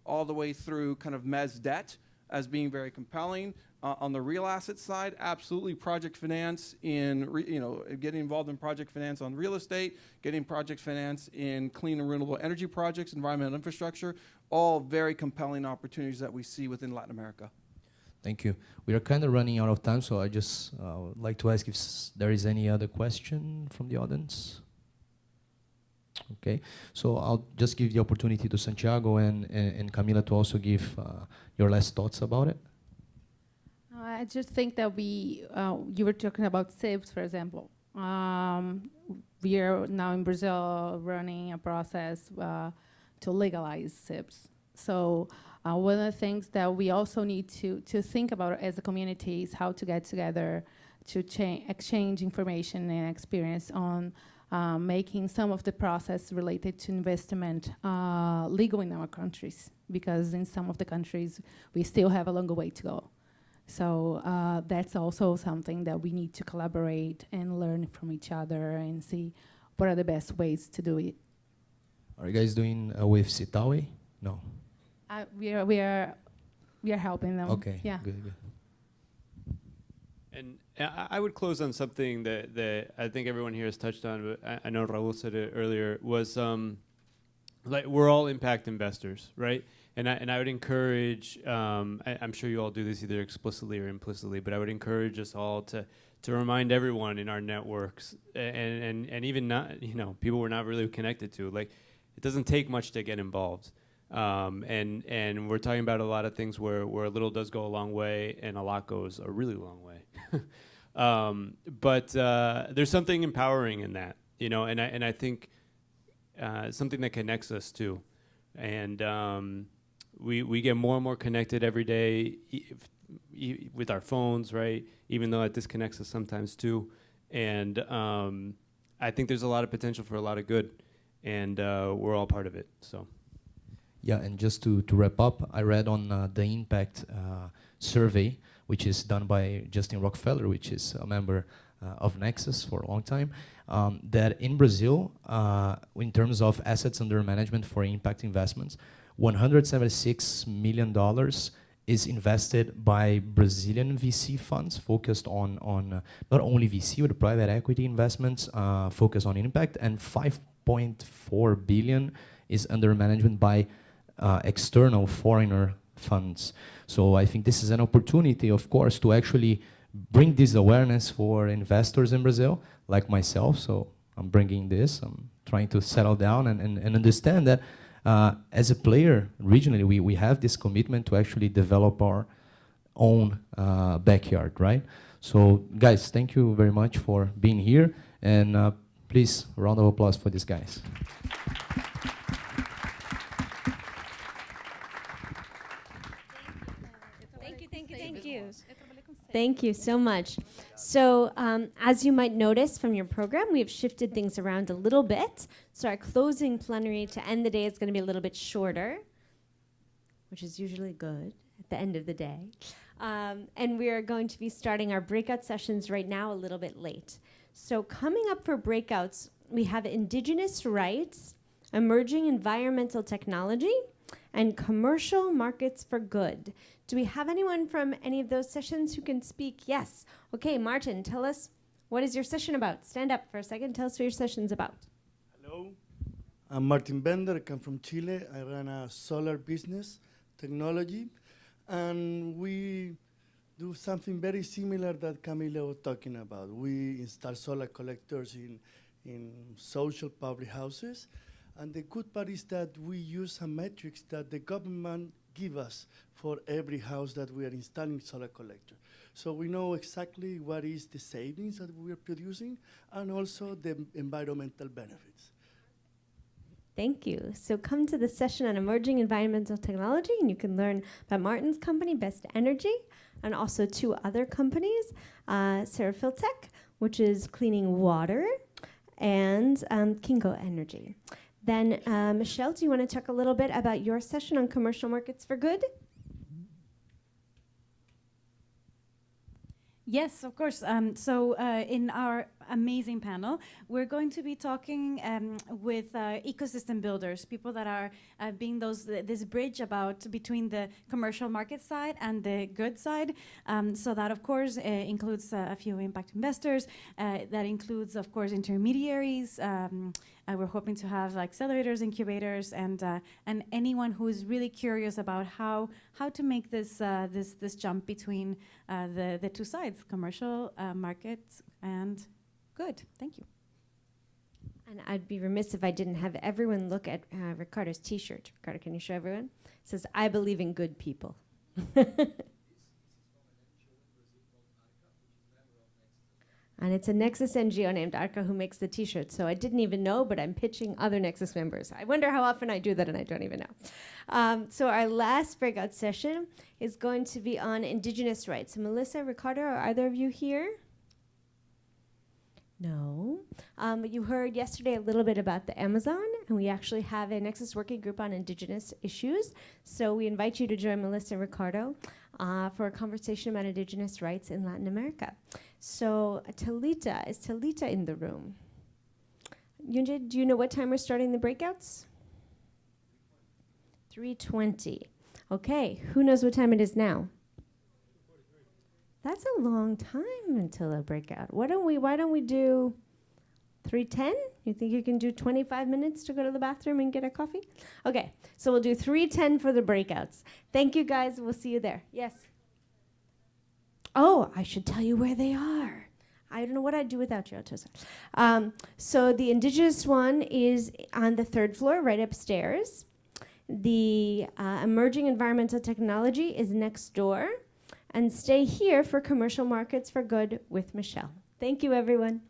all the way through kind of mezz debt as being very compelling. On the real asset side, absolutely project finance getting involved in project finance on real estate, getting project finance in clean and renewable energy projects, environmental infrastructure, all very compelling opportunities that we see within Latin America. Thank you. We are kind of running out of time, so I just would like to ask if there is any other question from the audience. Okay, so I'll just give the opportunity to Santiago and Camila to also give your last thoughts about it. I just think that you were talking about SIVs, for example. We are now in Brazil running a process to legalize SIVs. So one of the things that we also need to think about as a community is how to get together to exchange information and experience on making some of the process related to investment legal in our countries, because in some of the countries we still have a long way to go. So that's also something that we need to collaborate and learn from each other and see what are the best ways to do it. Are you guys doing with Citaui? No. We are helping them. Okay. Yeah. Good. And I would close on something that I think everyone here has touched on, but I know Raul said it earlier, was like we're all impact investors, right? And I would encourage, I'm sure you all do this either explicitly or implicitly, but I would encourage us all to remind everyone in our networks and even not, people we're not really connected to, like it doesn't take much to get involved. And we're talking about a lot of things where a little does go a long way and a lot goes a really long way. But there's something empowering in that, and I think something that connects us too. And we get more and more connected every day with our phones, right? Even though it disconnects us sometimes too. And I think there's a lot of potential for a lot of good, and we're all part of it. So. Yeah, and just to wrap up, I read on the impact survey, which is done by Justin Rockefeller, which is a member of Nexus for a long time, that in Brazil, in terms of assets under management for impact investments, $176 million is invested by Brazilian VC funds focused on not only VC, but private equity investments focused on impact, and 5.4 billion is under management by external foreigner funds. So I think this is an opportunity, of course, to actually bring this awareness for investors in Brazil, like myself. So I'm bringing this. I'm trying to settle down and understand that as a player regionally, we have this commitment to actually develop our own backyard, right? So guys, thank you very much for being here. And please, a round of applause for these guys. Thank you so much. So as you might notice from your program, we have shifted things around a little bit. So our closing plenary to end the day is going to be a little bit shorter, which is usually good at the end of the day. And we are going to be starting our breakout sessions right now a little bit late. So coming up for breakouts, we have indigenous rights, emerging environmental technology, and commercial markets for good. Do we have anyone from any of those sessions who can speak? Yes. Okay, Martin, tell us, what is your session about? Stand up for a second. Tell us what your session's about. Hello. I'm Martin Bender. I come from Chile. I run a solar business, technology, and we do something very similar that Camila was talking about. We install solar collectors in social public houses. And the good part is that we use some metrics that the government give us for every house that we are installing solar collector. So we know exactly what is the savings that we are producing and also the environmental benefits. Thank you. So come to the session on emerging environmental technology, and you can learn about Martin's company, Best Energy, and also two other companies, Serafiltech, which is cleaning water, and Kingo Energy. Then, Michelle, do you want to talk a little bit about your session on commercial markets for good? Yes, of course. So in our amazing panel, we're going to be talking with ecosystem builders, people that are being this bridge between the commercial market side and the good side. So that, of course, includes a few impact investors. That includes, of course, intermediaries. We're hoping to have accelerators, incubators, and anyone who is really curious about how to make this jump between the two sides, commercial markets and good. Thank you. And I'd be remiss if I didn't have everyone look at Ricardo's T-shirt. Ricardo, can you show everyone? It says, "I believe in good people." And it's a Nexus NGO named Arca who makes the T-shirts. So I didn't even know, but I'm pitching other Nexus members. I wonder how often I do that, and I don't even know. So our last breakout session is going to be on indigenous rights. So Melissa, Ricardo, are either of you here? No. But you heard yesterday a little bit about the Amazon, and we actually have a Nexus working group on indigenous issues. So we invite you to join Melissa and Ricardo for a conversation about indigenous rights in Latin America. So Talita, is Talita in the room? Yunje, do you know what time we're starting the breakouts? 3:20. Okay, who knows what time it is now? That's a long time until a breakout. Why don't we do 3:10? You think you can do 25 minutes to go to the bathroom and get a coffee? Okay, so we'll do 3:10 for the breakouts. Thank you guys, we'll see you there. Yes? Oh, I should tell you where they are. I don't know what I'd do without you, Otosa. So the indigenous one is on the 3rd floor, right upstairs. The emerging environmental technology is next door. And stay here for Commercial Markets for Good with Michelle. Thank you, everyone.